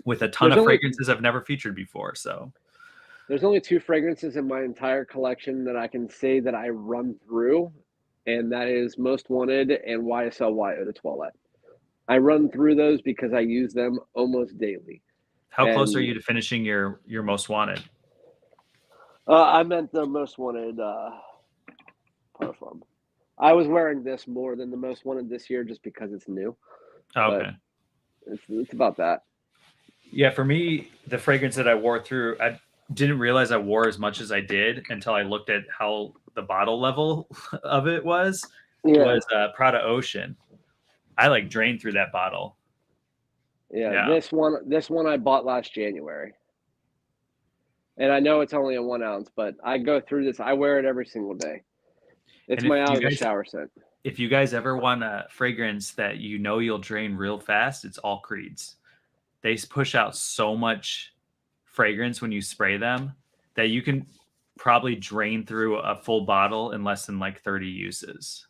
[SPEAKER 2] with a ton of fragrances I've never featured before. So
[SPEAKER 1] there's only 2 fragrances in my entire collection that I can say that I run through, and that is Most Wanted and YSL Y Eau de Toilette. I run through those because I use them almost daily.
[SPEAKER 2] How close are you to finishing your Most Wanted?
[SPEAKER 1] I meant the Most Wanted Parfum. I was wearing this more than the Most Wanted this year just because it's new.
[SPEAKER 2] Okay.
[SPEAKER 1] It's about that.
[SPEAKER 2] Yeah, for me, the fragrance that I wore through, I didn't realize I wore as much as I did until I looked at how the bottle level of it was Prada Ocean. I like drained through that bottle.
[SPEAKER 1] Yeah, this one I bought last January. And I know it's only a 1 ounce, but I go through this. I wear it every single day. It's my out of the shower scent.
[SPEAKER 2] if you guys ever want a fragrance that you know you'll drain real fast, it's all Creeds. They push out so much fragrance when you spray them that you can probably drain through a full bottle in less than like 30 uses.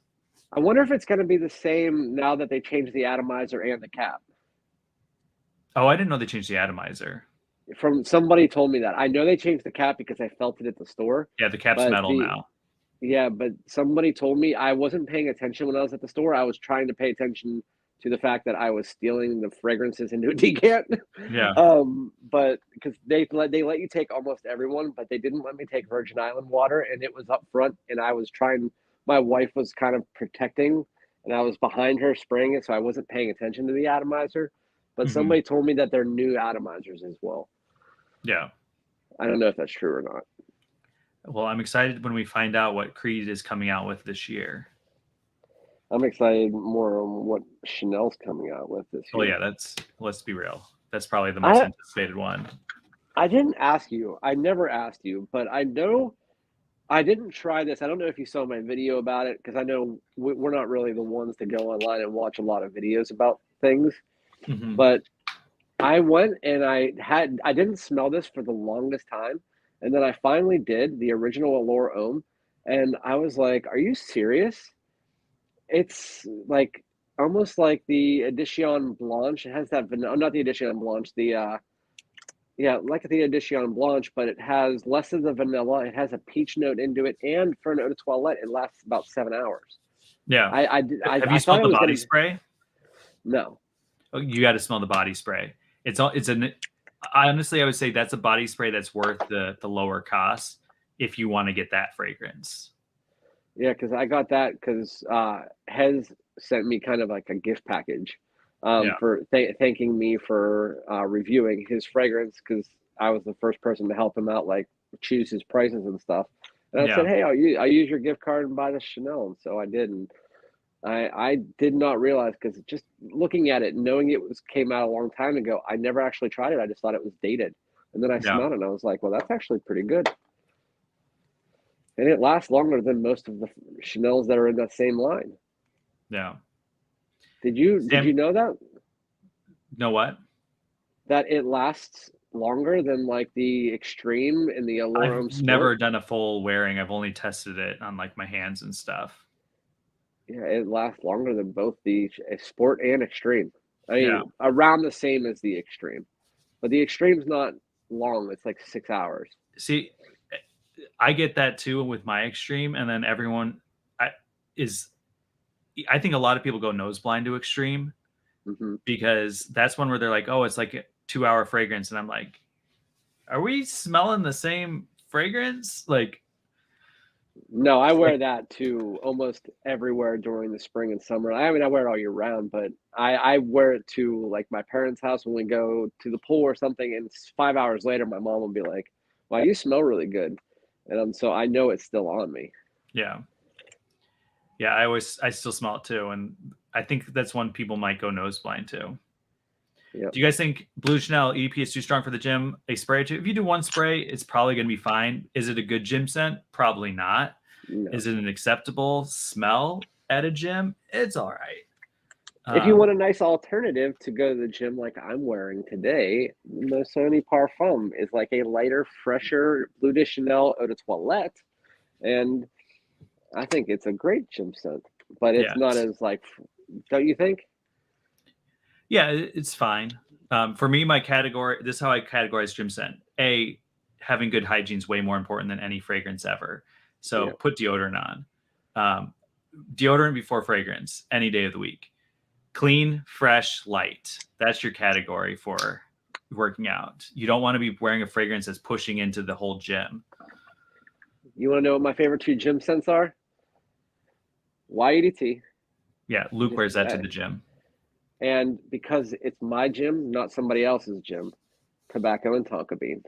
[SPEAKER 1] I wonder if it's going to be the same now that they changed the atomizer and the cap.
[SPEAKER 2] Oh, I didn't know they changed the atomizer.
[SPEAKER 1] From somebody told me that. I know they changed the cap because I felt it at the store.
[SPEAKER 2] Yeah, the cap's metal now.
[SPEAKER 1] Yeah, but somebody told me, I wasn't paying attention when I was at the store. I was trying to pay attention to the fact that I was stealing the fragrances into a decant.
[SPEAKER 2] Yeah.
[SPEAKER 1] But because they let you take almost everyone, but they didn't let me take Virgin Island water, and it was up front, and I was trying. My wife was kind of protecting, and I was behind her spraying it, so I wasn't paying attention to the atomizer. But somebody told me that they're new atomizers as well.
[SPEAKER 2] Yeah.
[SPEAKER 1] I don't know if that's true or not.
[SPEAKER 2] Well, I'm excited when we find out what Creed is coming out with this year.
[SPEAKER 1] I'm excited more on what Chanel's coming out with this year.
[SPEAKER 2] Oh yeah, let's be real. That's probably the most anticipated one.
[SPEAKER 1] I didn't ask you. I never asked you, but I know I didn't try this. I don't know if you saw my video about it, because I know we're not really the ones to go online and watch a lot of videos about things. But I went and I didn't smell this for the longest time. And then I finally did the original Allure Homme. And I was like, are you serious? It's like almost like the Edition Blanche. It has that vanilla, not the Edition Blanche, like the Edition Blanche, but it has less of the vanilla. It has a peach note into it. And for an eau de toilette, it lasts about 7 hours.
[SPEAKER 2] Yeah.
[SPEAKER 1] Have
[SPEAKER 2] you smelled the body spray?
[SPEAKER 1] No.
[SPEAKER 2] Oh, you got to smell the body spray. I honestly would say that's a body spray that's worth the lower cost if you want to get that fragrance.
[SPEAKER 1] Yeah, because I got that because Hez sent me kind of like a gift package for thanking me for reviewing his fragrance, because I was the first person to help him out, like choose his prices and stuff. And I said, hey, I'll use your gift card and buy the Chanel. And so I did. And I did not realize, because just looking at it, knowing it came out a long time ago, I never actually tried it. I just thought it was dated. And then I smelled it and I was like, well, that's actually pretty good. And it lasts longer than most of the Chanels that are in that same line.
[SPEAKER 2] Yeah.
[SPEAKER 1] Did you know that?
[SPEAKER 2] Know what?
[SPEAKER 1] That it lasts longer than like the Extreme and the Allure Homme Sport?
[SPEAKER 2] Never done a full wearing. I've only tested it on like my hands and stuff.
[SPEAKER 1] Yeah, it lasts longer than both the Sport and Extreme. I mean, around the same as the Extreme. But the Extreme's not long. It's like 6 hours.
[SPEAKER 2] See, I get that too with my Extreme, and then everyone I think a lot of people go nose blind to Extreme because that's one where they're like, oh, it's like a 2-hour fragrance, and I'm like, are we smelling the same fragrance? Like,
[SPEAKER 1] no, I wear that to almost everywhere during the spring and summer. I mean, I wear it all year round, but I wear it to like my parents' house when we go to the pool or something, and 5 hours later, my mom will be like, wow, you smell really good. And so I know it's still on me. Yeah.
[SPEAKER 2] Yeah, I still smell it too. And I think that's one people might go nose blind to. Yep. Do you guys think Blue Chanel EDP is too strong for the gym? A spray or two? If you do one spray, it's probably going to be fine. Is it a good gym scent? Probably not. No. Is it an acceptable smell at a gym? It's all right.
[SPEAKER 1] If you want a nice alternative to go to the gym like I'm wearing today, the Sony Parfum is like a lighter, fresher Bleu de Chanel eau de toilette. And I think it's a great gym scent, but it's not as like, don't you think?
[SPEAKER 2] Yeah, it's fine. For me, my category, this is how I categorize gym scent. A, having good hygiene is way more important than any fragrance ever. So put deodorant on. Deodorant before fragrance, any day of the week. Clean, fresh, light. That's your category for working out. You don't want to be wearing a fragrance that's pushing into the whole gym.
[SPEAKER 1] You want to know what my favorite 2 gym scents are? YEDT.
[SPEAKER 2] Yeah, Luke wears that to the gym.
[SPEAKER 1] And because it's my gym, not somebody else's gym, tobacco and tonka bean.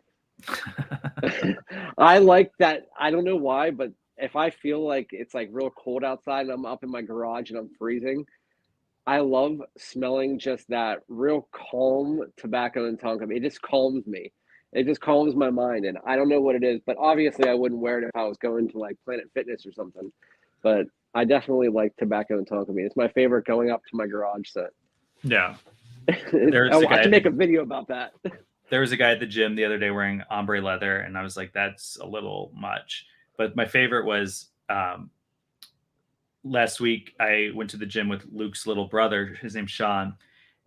[SPEAKER 1] I like that. I don't know why, but if I feel like it's like real cold outside and I'm up in my garage and I'm freezing, I love smelling just that real calm tobacco and tonka bean. It just calms me. It just calms my mind. And I don't know what it is, but obviously I wouldn't wear it if I was going to like Planet Fitness or something. But I definitely like tobacco and tonka bean. It's my favorite going up to my garage set.
[SPEAKER 2] Yeah.
[SPEAKER 1] I should make a video about that.
[SPEAKER 2] There was a guy at the gym the other day wearing ombre leather, and I was like, that's a little much. But my favorite was last week I went to the gym with Luke's little brother. His name's Sean,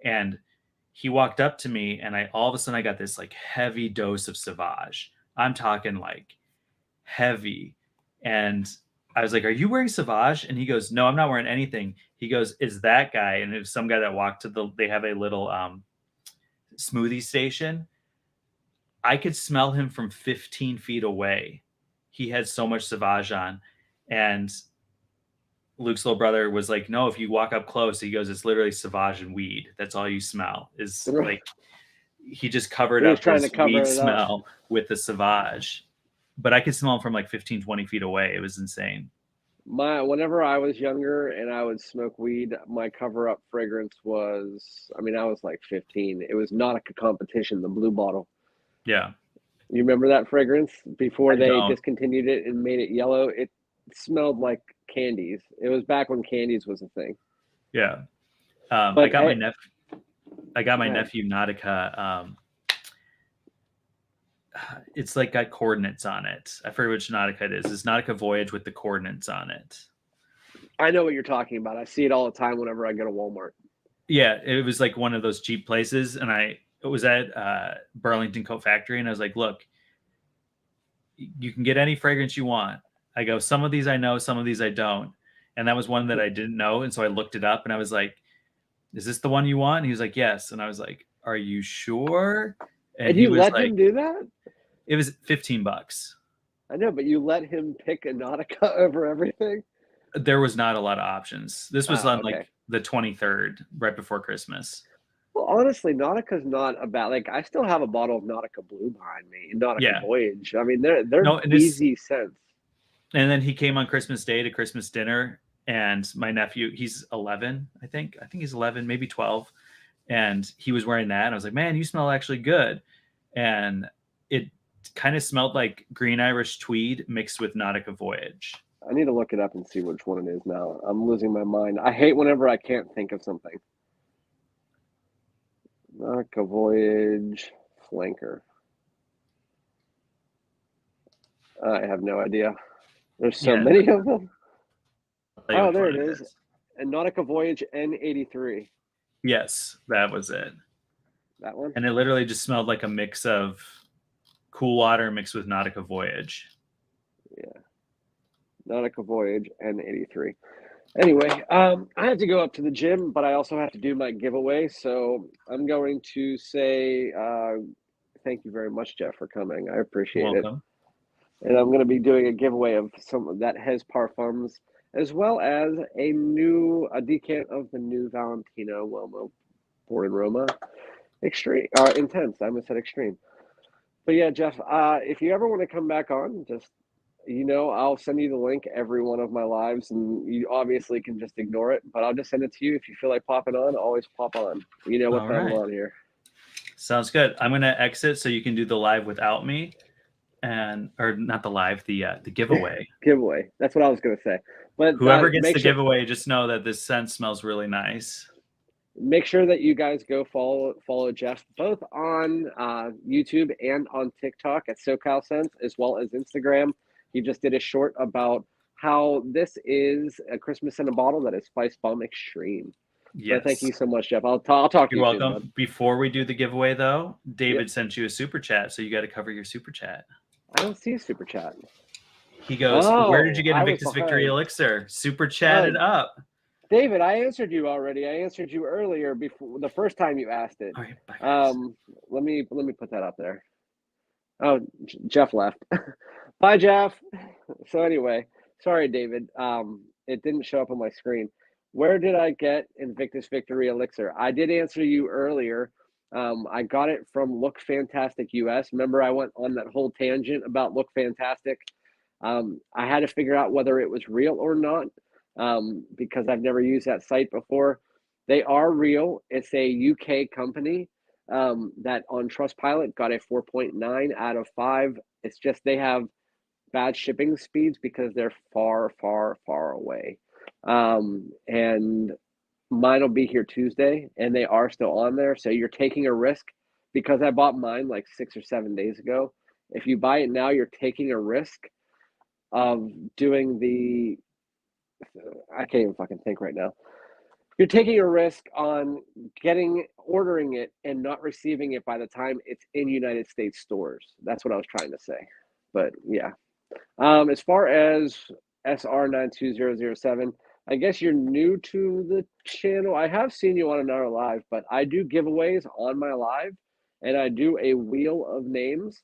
[SPEAKER 2] and he walked up to me, and all of a sudden I got this like heavy dose of Sauvage. I'm talking like heavy, and I was like, "Are you wearing Sauvage?" And he goes, "No, I'm not wearing anything." He goes, "Is that guy?" And it was some guy that walked to they have a little smoothie station. I could smell him from 15 feet away. He had so much Sauvage on, and Luke's little brother was like, "No, if you walk up close," he goes, "it's literally Sauvage and weed. That's all you smell." Is like he just covered up his weed smell with the Sauvage. But I could smell him from like 15, 20 feet away. It was insane.
[SPEAKER 1] Whenever I was younger and I would smoke weed, my cover-up fragrance was, I mean, I was like 15. It was Nautica Competition, the blue bottle.
[SPEAKER 2] Yeah.
[SPEAKER 1] You remember that fragrance before they discontinued it and made it yellow? It smelled like candies. It was back when candies was a thing.
[SPEAKER 2] Yeah. I got my nephew Nautica. It's like got coordinates on it. I forget which Nautica it is. It's Nautica Voyage with the coordinates on it.
[SPEAKER 1] I know what you're talking about. I see it all the time whenever I go to Walmart.
[SPEAKER 2] Yeah, it was like one of those cheap places, and it was at Burlington Coat Factory, and I was like, "Look, you can get any fragrance you want." I go, "Some of these I know, some of these I don't," and that was one that I didn't know, and so I looked it up, and I was like, "Is this the one you want?" And he was like, "Yes," and I was like, "Are you sure?"
[SPEAKER 1] And you let him do that?
[SPEAKER 2] It was $15.
[SPEAKER 1] I know, but you let him pick a Nautica over everything?
[SPEAKER 2] There was not a lot of options. This was on like the 23rd, right before Christmas.
[SPEAKER 1] Well, honestly, Nautica's not a bad, like, I still have a bottle of Nautica Blue behind me, Nautica Voyage. I mean, they're easy scents.
[SPEAKER 2] And then he came on Christmas Day to Christmas dinner, and my nephew, he's 11, I think he's 11, maybe 12. And he was wearing that. And I was like, "Man, you smell actually good." And it kind of smelled like green Irish tweed mixed with Nautica Voyage.
[SPEAKER 1] I need to look it up and see which one it is now. I'm losing my mind. I hate whenever I can't think of something. Nautica Voyage Flanker. I have no idea. There's so many of them. Oh, there it is. And Nautica Voyage N83.
[SPEAKER 2] Yes, that was it.
[SPEAKER 1] That one?
[SPEAKER 2] And it literally just smelled like a mix of cool water mixed with Nautica Voyage.
[SPEAKER 1] Yeah. Nautica Voyage N83. Anyway, I have to go up to the gym, but I also have to do my giveaway. So I'm going to say thank you very much, Jeff, for coming. I appreciate it. And I'm going to be doing a giveaway of some that has parfums, as well as a decant of the new Valentino UOMO Born in Roma Extreme Intense. I almost said Extreme. But yeah, Jeff, if you ever want to come back on, just I'll send you the link every one of my lives, and you obviously can just ignore it, but I'll just send it to you. If you feel like popping on, always pop on. You know what time we're on here.
[SPEAKER 2] Sounds good. I'm going to exit so you can do the live without me. Or not the live, the giveaway.
[SPEAKER 1] Giveaway. That's what I was going to say. But
[SPEAKER 2] whoever gets the giveaway, just know that this scent smells really nice.
[SPEAKER 1] Make sure that you guys go follow Jeff both on YouTube and on TikTok at Socal Scents, as well as Instagram. He just did a short about how this is a Christmas in a bottle that is Spice Bomb Extreme. Yes. So thank you so much, Jeff. I'll talk to you. You're welcome.
[SPEAKER 2] Soon, before we do the giveaway, though, David sent you a super chat, so you got to cover your super chat.
[SPEAKER 1] I don't see a super chat.
[SPEAKER 2] He goes, "Where did you get Invictus Victory Elixir? Super chatted up."
[SPEAKER 1] David, I answered you already. I answered you earlier before the first time you asked it.
[SPEAKER 2] Okay,
[SPEAKER 1] let me put that up there. Oh, Jeff left. Bye, Jeff. So anyway, sorry, David. It didn't show up on my screen. Where did I get Invictus Victory Elixir? I did answer you earlier. I got it from Look Fantastic US. Remember, I went on that whole tangent about Look Fantastic. I had to figure out whether it was real or not, because I've never used that site before. They are real. It's a UK company that on Trustpilot got a 4.9 out of 5. It's just they have bad shipping speeds because they're far, far, far away. And mine will be here Tuesday, and they are still on there. So you're taking a risk because I bought mine like 6 or 7 days ago. If you buy it now, you're taking a risk of doing the, I can't even fucking think right now. You're taking a risk on ordering it and not receiving it by the time it's in United States stores. That's what I was trying to say. But yeah. As far as SR92007, I guess you're new to the channel. I have seen you on another live, but I do giveaways on my live, and I do a wheel of names.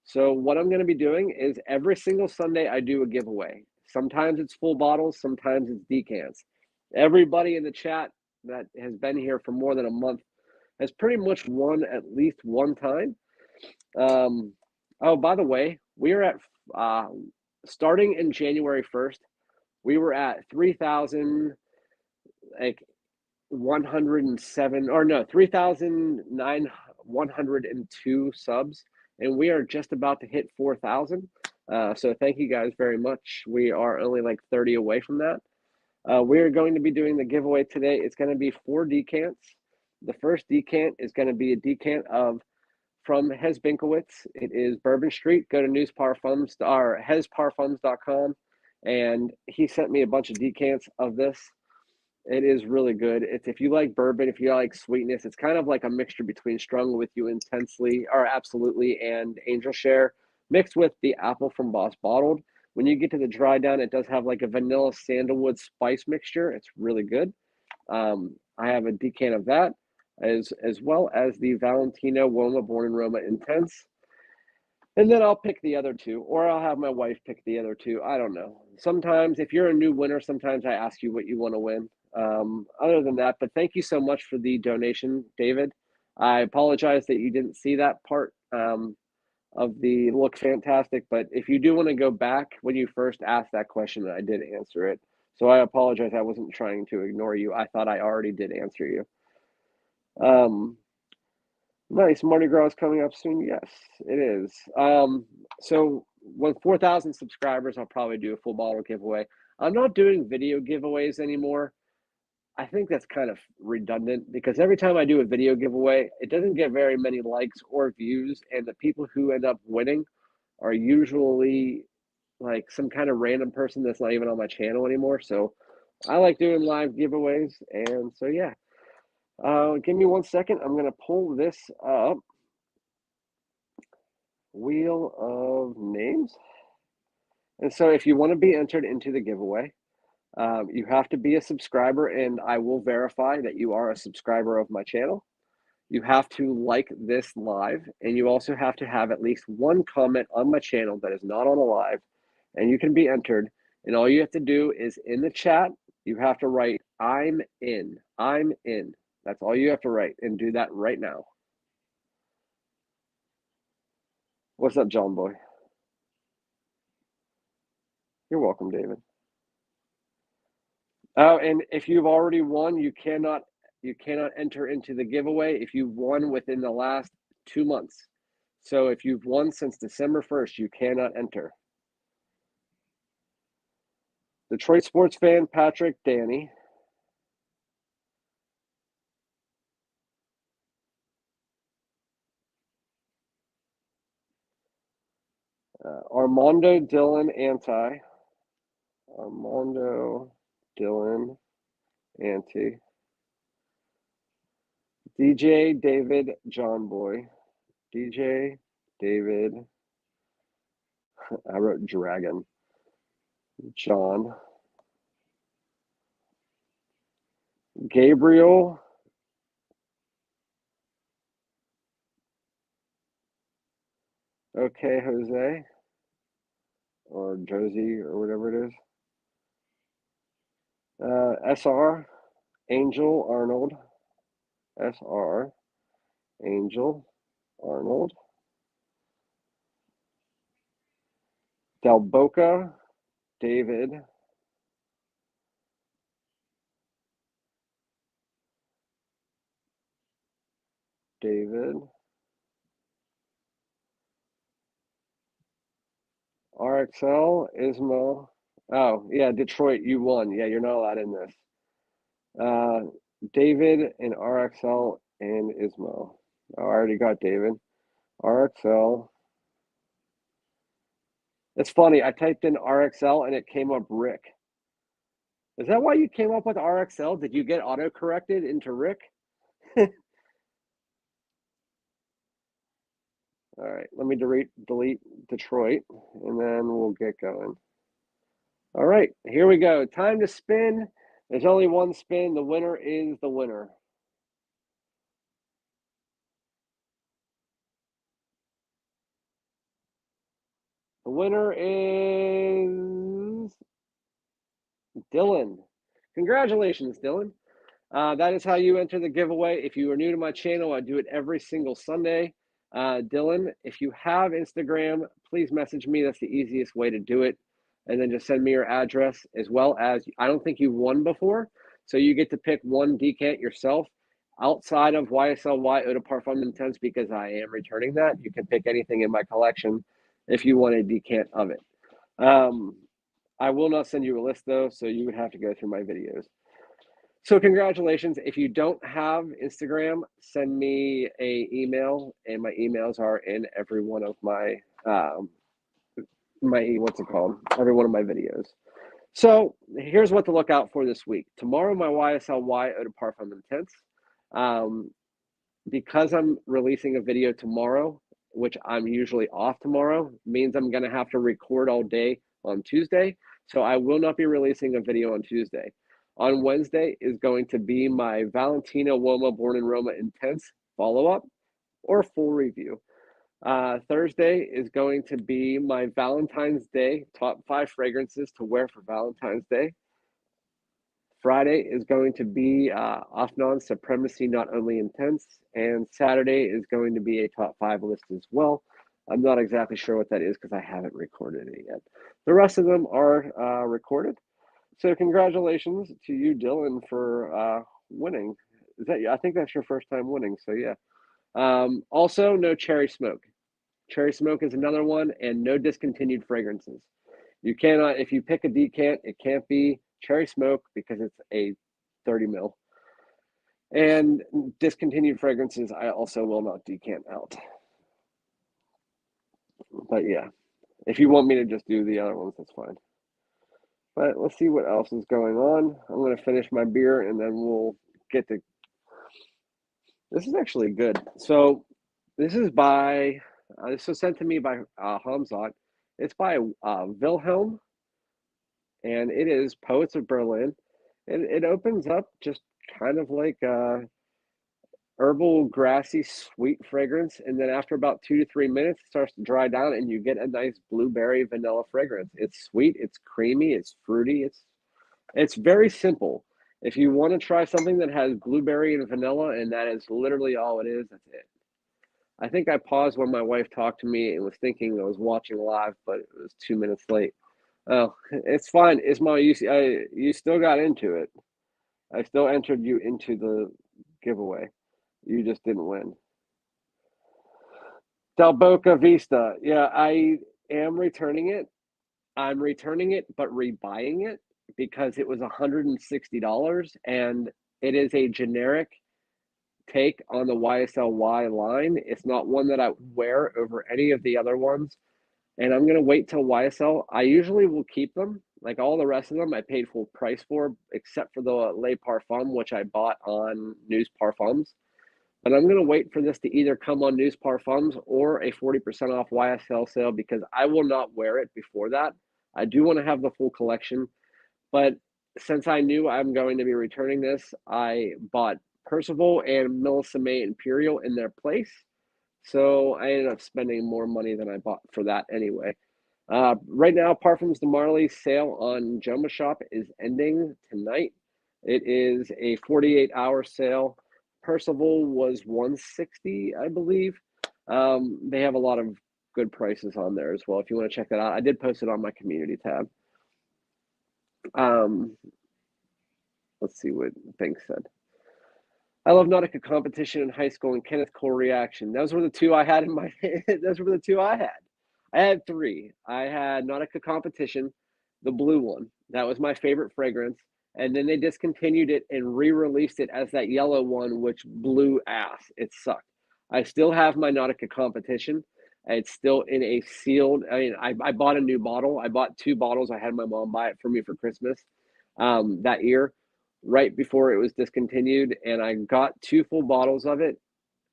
[SPEAKER 1] So what I'm going to be doing is every single Sunday I do a giveaway. Sometimes it's full bottles, sometimes it's decants. Everybody in the chat that has been here for more than a month has pretty much won at least one time. Oh, by the way, we are at starting in January 1st, we were at 3,000 like 107 or no 3,102 subs, and we are just about to hit 4,000. So thank you guys very much. We are only like 30 away from that. We're going to be doing the giveaway today. It's going to be 4 decants. The first decant is going to be a decant of from Hez Binkowitz. It is Bourbon Street. Go to newsparfums or hezparfums.com, and he sent me a bunch of decants of this. It is really good. It's if you like bourbon, if you like sweetness, it's kind of like a mixture between Strung With You Intensely or Absolutely and Angel Share mixed with the apple from Boss Bottled. When you get to the dry down, it does have like a vanilla sandalwood spice mixture. It's really good. I have a decant of that as well as the Valentino UOMO Born in Roma Intense. And then I'll pick the other two, or I'll have my wife pick the other two. I don't know. Sometimes, if you're a new winner, sometimes I ask you what you want to win. Other than that, but thank you so much for the donation, David. I apologize that you didn't see that part of the look fantastic, but if you do want to go back when you first asked that question, I did answer it. So I apologize. I wasn't trying to ignore you. I thought I already did answer you. Nice. Mardi Gras is coming up soon. Yes, it is. So when 4,000 subscribers, I'll probably do a full bottle giveaway. I'm not doing video giveaways anymore. I think that's kind of redundant because every time I do a video giveaway, it doesn't get very many likes or views, and the people who end up winning are usually like some kind of random person that's not even on my channel anymore. So I like doing live giveaways, and so yeah. Give me 1 second. I'm going to pull this up. Wheel of names. And so if you want to be entered into the giveaway, you have to be a subscriber, and I will verify that you are a subscriber of my channel. You have to like this live, and you also have to have at least one comment on my channel that is not on a live, and you can be entered. And all you have to do is in the chat, you have to write, I'm in. I'm in. That's all you have to write, and do that right now. What's up, John Boy? You're welcome, David. Oh, and if you've already won, you cannot enter into the giveaway if you've won within the last 2 months. So if you've won since December 1st, you cannot enter. Detroit sports fan, Patrick, Danny. Armando, Dylan, Anti. Armando, Dylan, Anti. DJ, David, John Boy. DJ, David. I wrote Dragon. John. Gabriel. Okay, Jose. Or Josie, or whatever it is. SR, Angel Arnold. SR, Angel Arnold. Del Boca, David. David. RXL, Ismo, Oh, yeah, Detroit, you won. Yeah, you're not allowed in this. David and RXL and Ismo. Oh, I already got David. RXL. It's funny. I typed in RXL and it came up Rick. Is that why you came up with RXL? Did you get auto-corrected into Rick? All right, let me delete Detroit, and then we'll get going. All right, here we go. Time to spin. There's only one spin. The winner is the winner. The winner is Dylan. Congratulations, Dylan. That is how you enter the giveaway. If you are new to my channel, I do it every single Sunday. Dylan, if you have Instagram, please message me. That's the easiest way to do it. And then just send me your address, as well as, I don't think you've won before, so you get to pick one decant yourself outside of YSL Y Eau de Parfum Intense, because I am returning that. You can pick anything in my collection if you want a decant of it. I will not send you a list though, so you would have to go through my videos. So congratulations. If you don't have Instagram, send me a email, and my emails are in every one of my every one of my videos. So here's what to look out for this week. Tomorrow, my YSL Y Eau de Parfum Intense. Because I'm releasing a video tomorrow, which I'm usually off tomorrow, means I'm going to have to record all day on Tuesday. So I will not be releasing a video on Tuesday. On Wednesday is going to be my Valentino UOMO Born in Roma Intense follow-up or full review. Thursday is going to be my Valentine's Day top 5 fragrances to wear for Valentine's Day. Friday is going to be AFNAN Supremacy Not Only Intense, and Saturday is going to be a top 5 list as well. I'm not exactly sure what that is because I haven't recorded it yet. The rest of them are recorded. So congratulations to you, Dylan, for winning. Is that? I think that's your first time winning. So yeah. Also, no cherry smoke. Cherry smoke is another one, and no discontinued fragrances. You cannot, if you pick a decant, it can't be cherry smoke because it's a 30 mil. And discontinued fragrances, I also will not decant out. But yeah, if you want me to just do the other ones, that's fine. But let's see what else is going on. I'm going to finish my beer, and then we'll get to... This is actually good. So this is by... this was sent to me by Hamzat. It's by Wilhelm, and it is Poets of Berlin. It opens up just kind of like a herbal, grassy, sweet fragrance, and then after about 2 to 3 minutes, it starts to dry down, and you get a nice blueberry vanilla fragrance. It's sweet, it's creamy, it's fruity, it's very simple. If you want to try something that has blueberry and vanilla, and that is literally all it is, that's it. I think I paused when my wife talked to me and was thinking I was watching live, but it was 2 minutes late. Oh, it's fine. Ismail, you still got into it. I still entered you into the giveaway. You just didn't win. Del Boca Vista. Yeah, I am returning it. I'm returning it, but rebuying it because it was $160, and it is a generic take on the YSLY line. It's not one that I would wear over any of the other ones. And I'm going to wait till YSL. I usually will keep them. Like all the rest of them, I paid full price for, except for the Les Parfums, which I bought on News Parfums. But I'm going to wait for this to either come on News Parfums or a 40% off YSL sale, because I will not wear it before that. I do want to have the full collection. But since I knew I'm going to be returning this, I bought Percival and Melissa May Imperial in their place. So I ended up spending more money than I bought for that anyway. Right now, Parfums de Marly sale on Joma Shop is ending tonight. It is a 48-hour sale. Percival was $160, I believe. They have a lot of good prices on there as well if you want to check that out. I did post it on my community tab. Let's see what Banks said. I love Nautica competition in high school and Kenneth Cole reaction. Those were the two I had in my those were the two I had. I had 3. I had Nautica competition, the blue one. That was my favorite fragrance. And then they discontinued it and re-released it as that yellow one, which blew ass. It sucked. I still have my Nautica competition. It's still in a sealed. I mean, I bought a new bottle. I bought 2 bottles. I had my mom buy it for me for Christmas that year, right before it was discontinued. And I got 2 full bottles of it.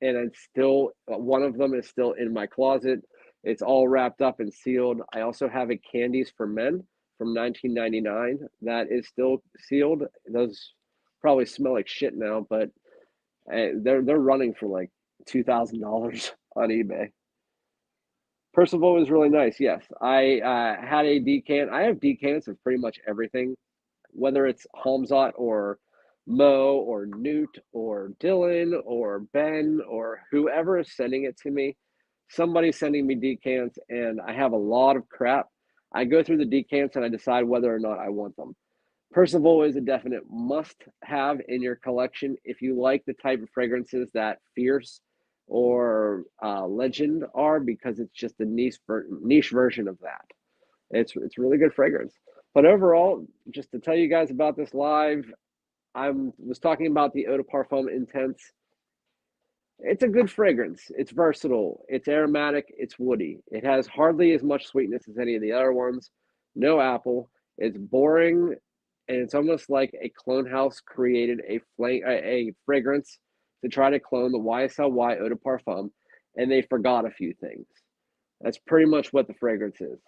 [SPEAKER 1] And it's still, one of them is still in my closet. It's all wrapped up and sealed. I also have a Candies for Men from 1999 that is still sealed. Those probably smell like shit now, but they're running for like $2,000 on eBay. Percival was really nice. Yes, I had a decant. I have decants of pretty much everything, whether it's Hamzat or Mo or Newt or Dylan or Ben or whoever is sending it to me. Somebody's sending me decants, and I have a lot of crap. I go through the decants and I decide whether or not I want them. Percival is a definite must-have in your collection if you like the type of fragrances that Fierce or Legend are, because it's just a niche version of that. It's really good fragrance. But overall, just to tell you guys about this live, I was talking about the Eau de Parfum Intense. It's a good fragrance. It's versatile. It's aromatic. It's woody. It has hardly as much sweetness as any of the other ones. No apple. It's boring, and it's almost like a clone house created a fragrance to try to clone the YSLY Eau de Parfum, and they forgot a few things. That's pretty much what the fragrance is.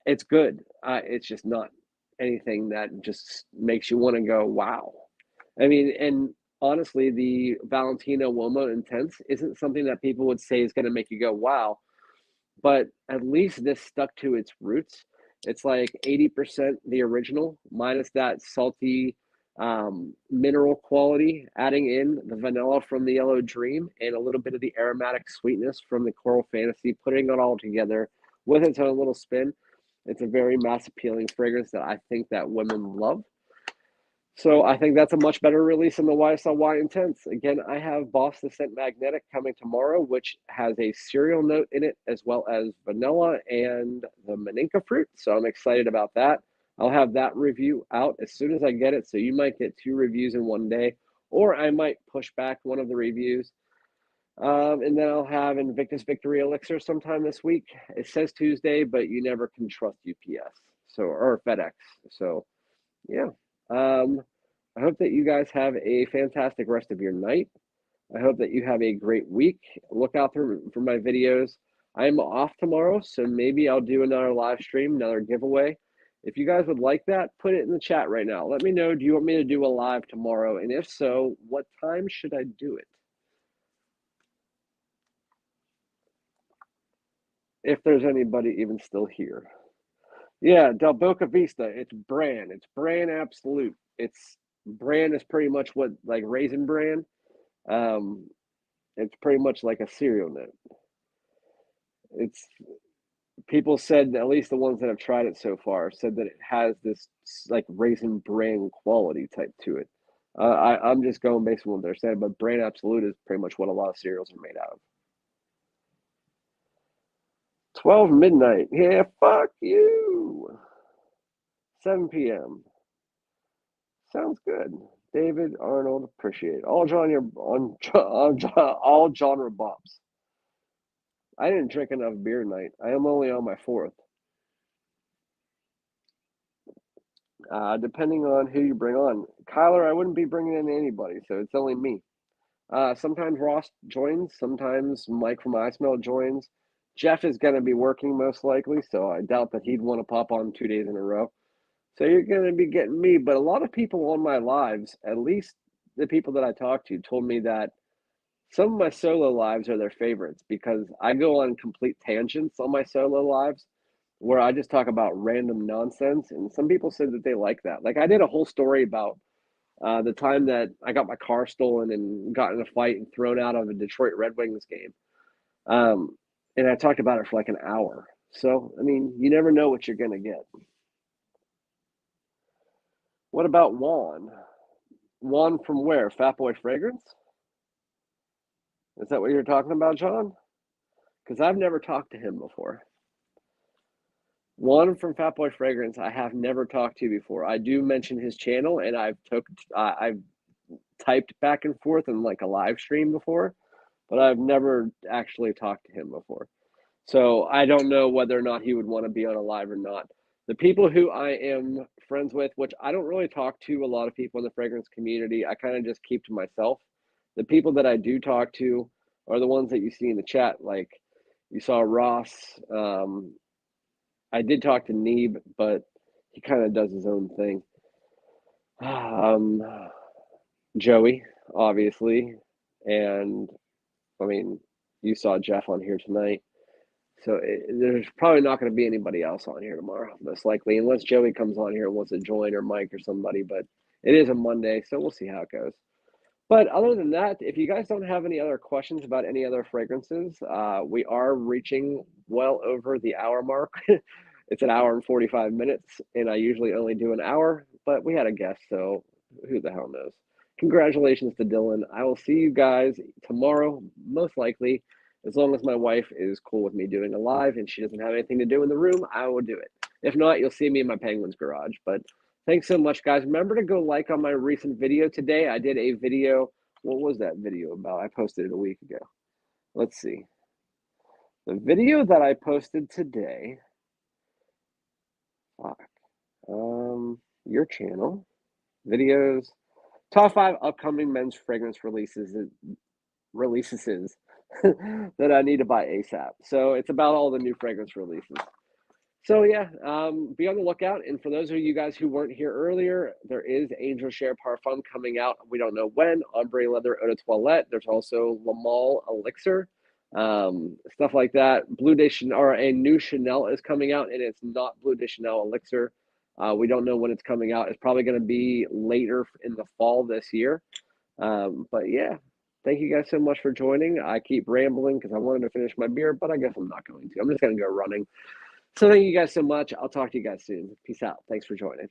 [SPEAKER 1] It's good. It's just not anything that just makes you want to go, wow. I mean, and honestly, the Valentino UOMO Intense isn't something that people would say is going to make you go, wow. But at least this stuck to its roots. It's like 80% the original, minus that salty mineral quality, adding in the vanilla from the Yellow Dream and a little bit of the aromatic sweetness from the Coral Fantasy, putting it all together with its own little spin. It's a very mass appealing fragrance that I think that women love. So I think that's a much better release than the YSL Y Intense. Again, I have Boss the Scent Magnetic coming tomorrow, which has a cereal note in it, as well as vanilla and the Maninka fruit. So I'm excited about that. I'll have that review out as soon as I get it. So you might get 2 reviews in one day, or I might push back one of the reviews. And then I'll have Invictus Victory Elixir sometime this week. It says Tuesday, but you never can trust UPS or FedEx. So yeah. I hope that you guys have a fantastic rest of your night. I hope that you have a great week. Look out for my videos. I'm off tomorrow, so maybe I'll do another live stream, another giveaway. If you guys would like that, put it in the chat right now. Let me know, do you want me to do a live tomorrow? And if so, what time should I do it? If there's anybody even still here. Yeah, Del Boca Vista. It's bran. It's bran absolute. It's bran is pretty much what, like Raisin Bran. It's pretty much like a cereal note. It's people said, at least the ones that have tried it so far, said that it has this like Raisin Bran quality type to it. I'm just going based on what they're saying, but Bran Absolute is pretty much what a lot of cereals are made out of. 12 midnight. Yeah, fuck you. 7 p.m. Sounds good. David Arnold, appreciate it. All genre bops. I didn't drink enough beer tonight. I am only on my 4th. Depending on who you bring on. Kyler, I wouldn't be bringing in anybody, so it's only me. Sometimes Ross joins. Sometimes Mike from I Smell joins. Jeff is going to be working most likely, so I doubt that he'd want to pop on 2 days in a row. So you're going to be getting me. But a lot of people on my lives, at least the people that I talked to, told me that some of my solo lives are their favorites because I go on complete tangents on my solo lives where I just talk about random nonsense. And some people said that they like that. Like I did a whole story about the time that I got my car stolen and got in a fight and thrown out of a Detroit Red Wings game. And I talked about it for like an hour. So, I mean, you never know what you're going to get. What about Juan? Juan from where? Fat Boy Fragrance? Is that what you're talking about, John? Because I've never talked to him before. One from Fatboy Fragrance I have never talked to before. I do mention his channel, and I've typed back and forth in like a live stream before, but I've never actually talked to him before. So I don't know whether or not he would want to be on a live or not. The people who I am friends with, which I don't really talk to a lot of people in the fragrance community, I kind of just keep to myself. The people that I do talk to are the ones that you see in the chat. Like you saw Ross. I did talk to Neeb, but he kind of does his own thing. Joey, obviously, and I mean, you saw Jeff on here tonight. So there's probably not going to be anybody else on here tomorrow, most likely, unless Joey comes on here and wants to join, or Mike or somebody. But it is a Monday, so we'll see how it goes. But other than that, if you guys don't have any other questions about any other fragrances, we are reaching well over the hour mark. It's an hour and 45 minutes, and I usually only do an hour, but we had a guest, so who the hell knows. Congratulations to Dylan. I will see you guys tomorrow, most likely. As long as my wife is cool with me doing a live and she doesn't have anything to do in the room, I will do it. If not, you'll see me in my Penguin's garage. But thanks so much, guys. Remember to go like on my recent video today. I did a video. What was that video about? I posted it a week ago. Let's see. The video that I posted today. Fuck. Your channel. Videos. Top 5 upcoming men's fragrance releases that I need to buy ASAP. So it's about all the new fragrance releases. So yeah, be on the lookout. And for those of you guys who weren't here earlier, there is Angel Share Parfum coming out. We don't know when. Ombre Leather Eau de Toilette. There's also Le Male Elixir, stuff like that. Bleu de Chanel, or a new Chanel is coming out, and it's not Bleu de Chanel Elixir. We don't know when it's coming out. It's probably going to be later in the fall this year. But yeah, thank you guys so much for joining. I keep rambling because I wanted to finish my beer, but I guess I'm not going to. I'm just going to go running. So thank you guys so much. I'll talk to you guys soon. Peace out. Thanks for joining.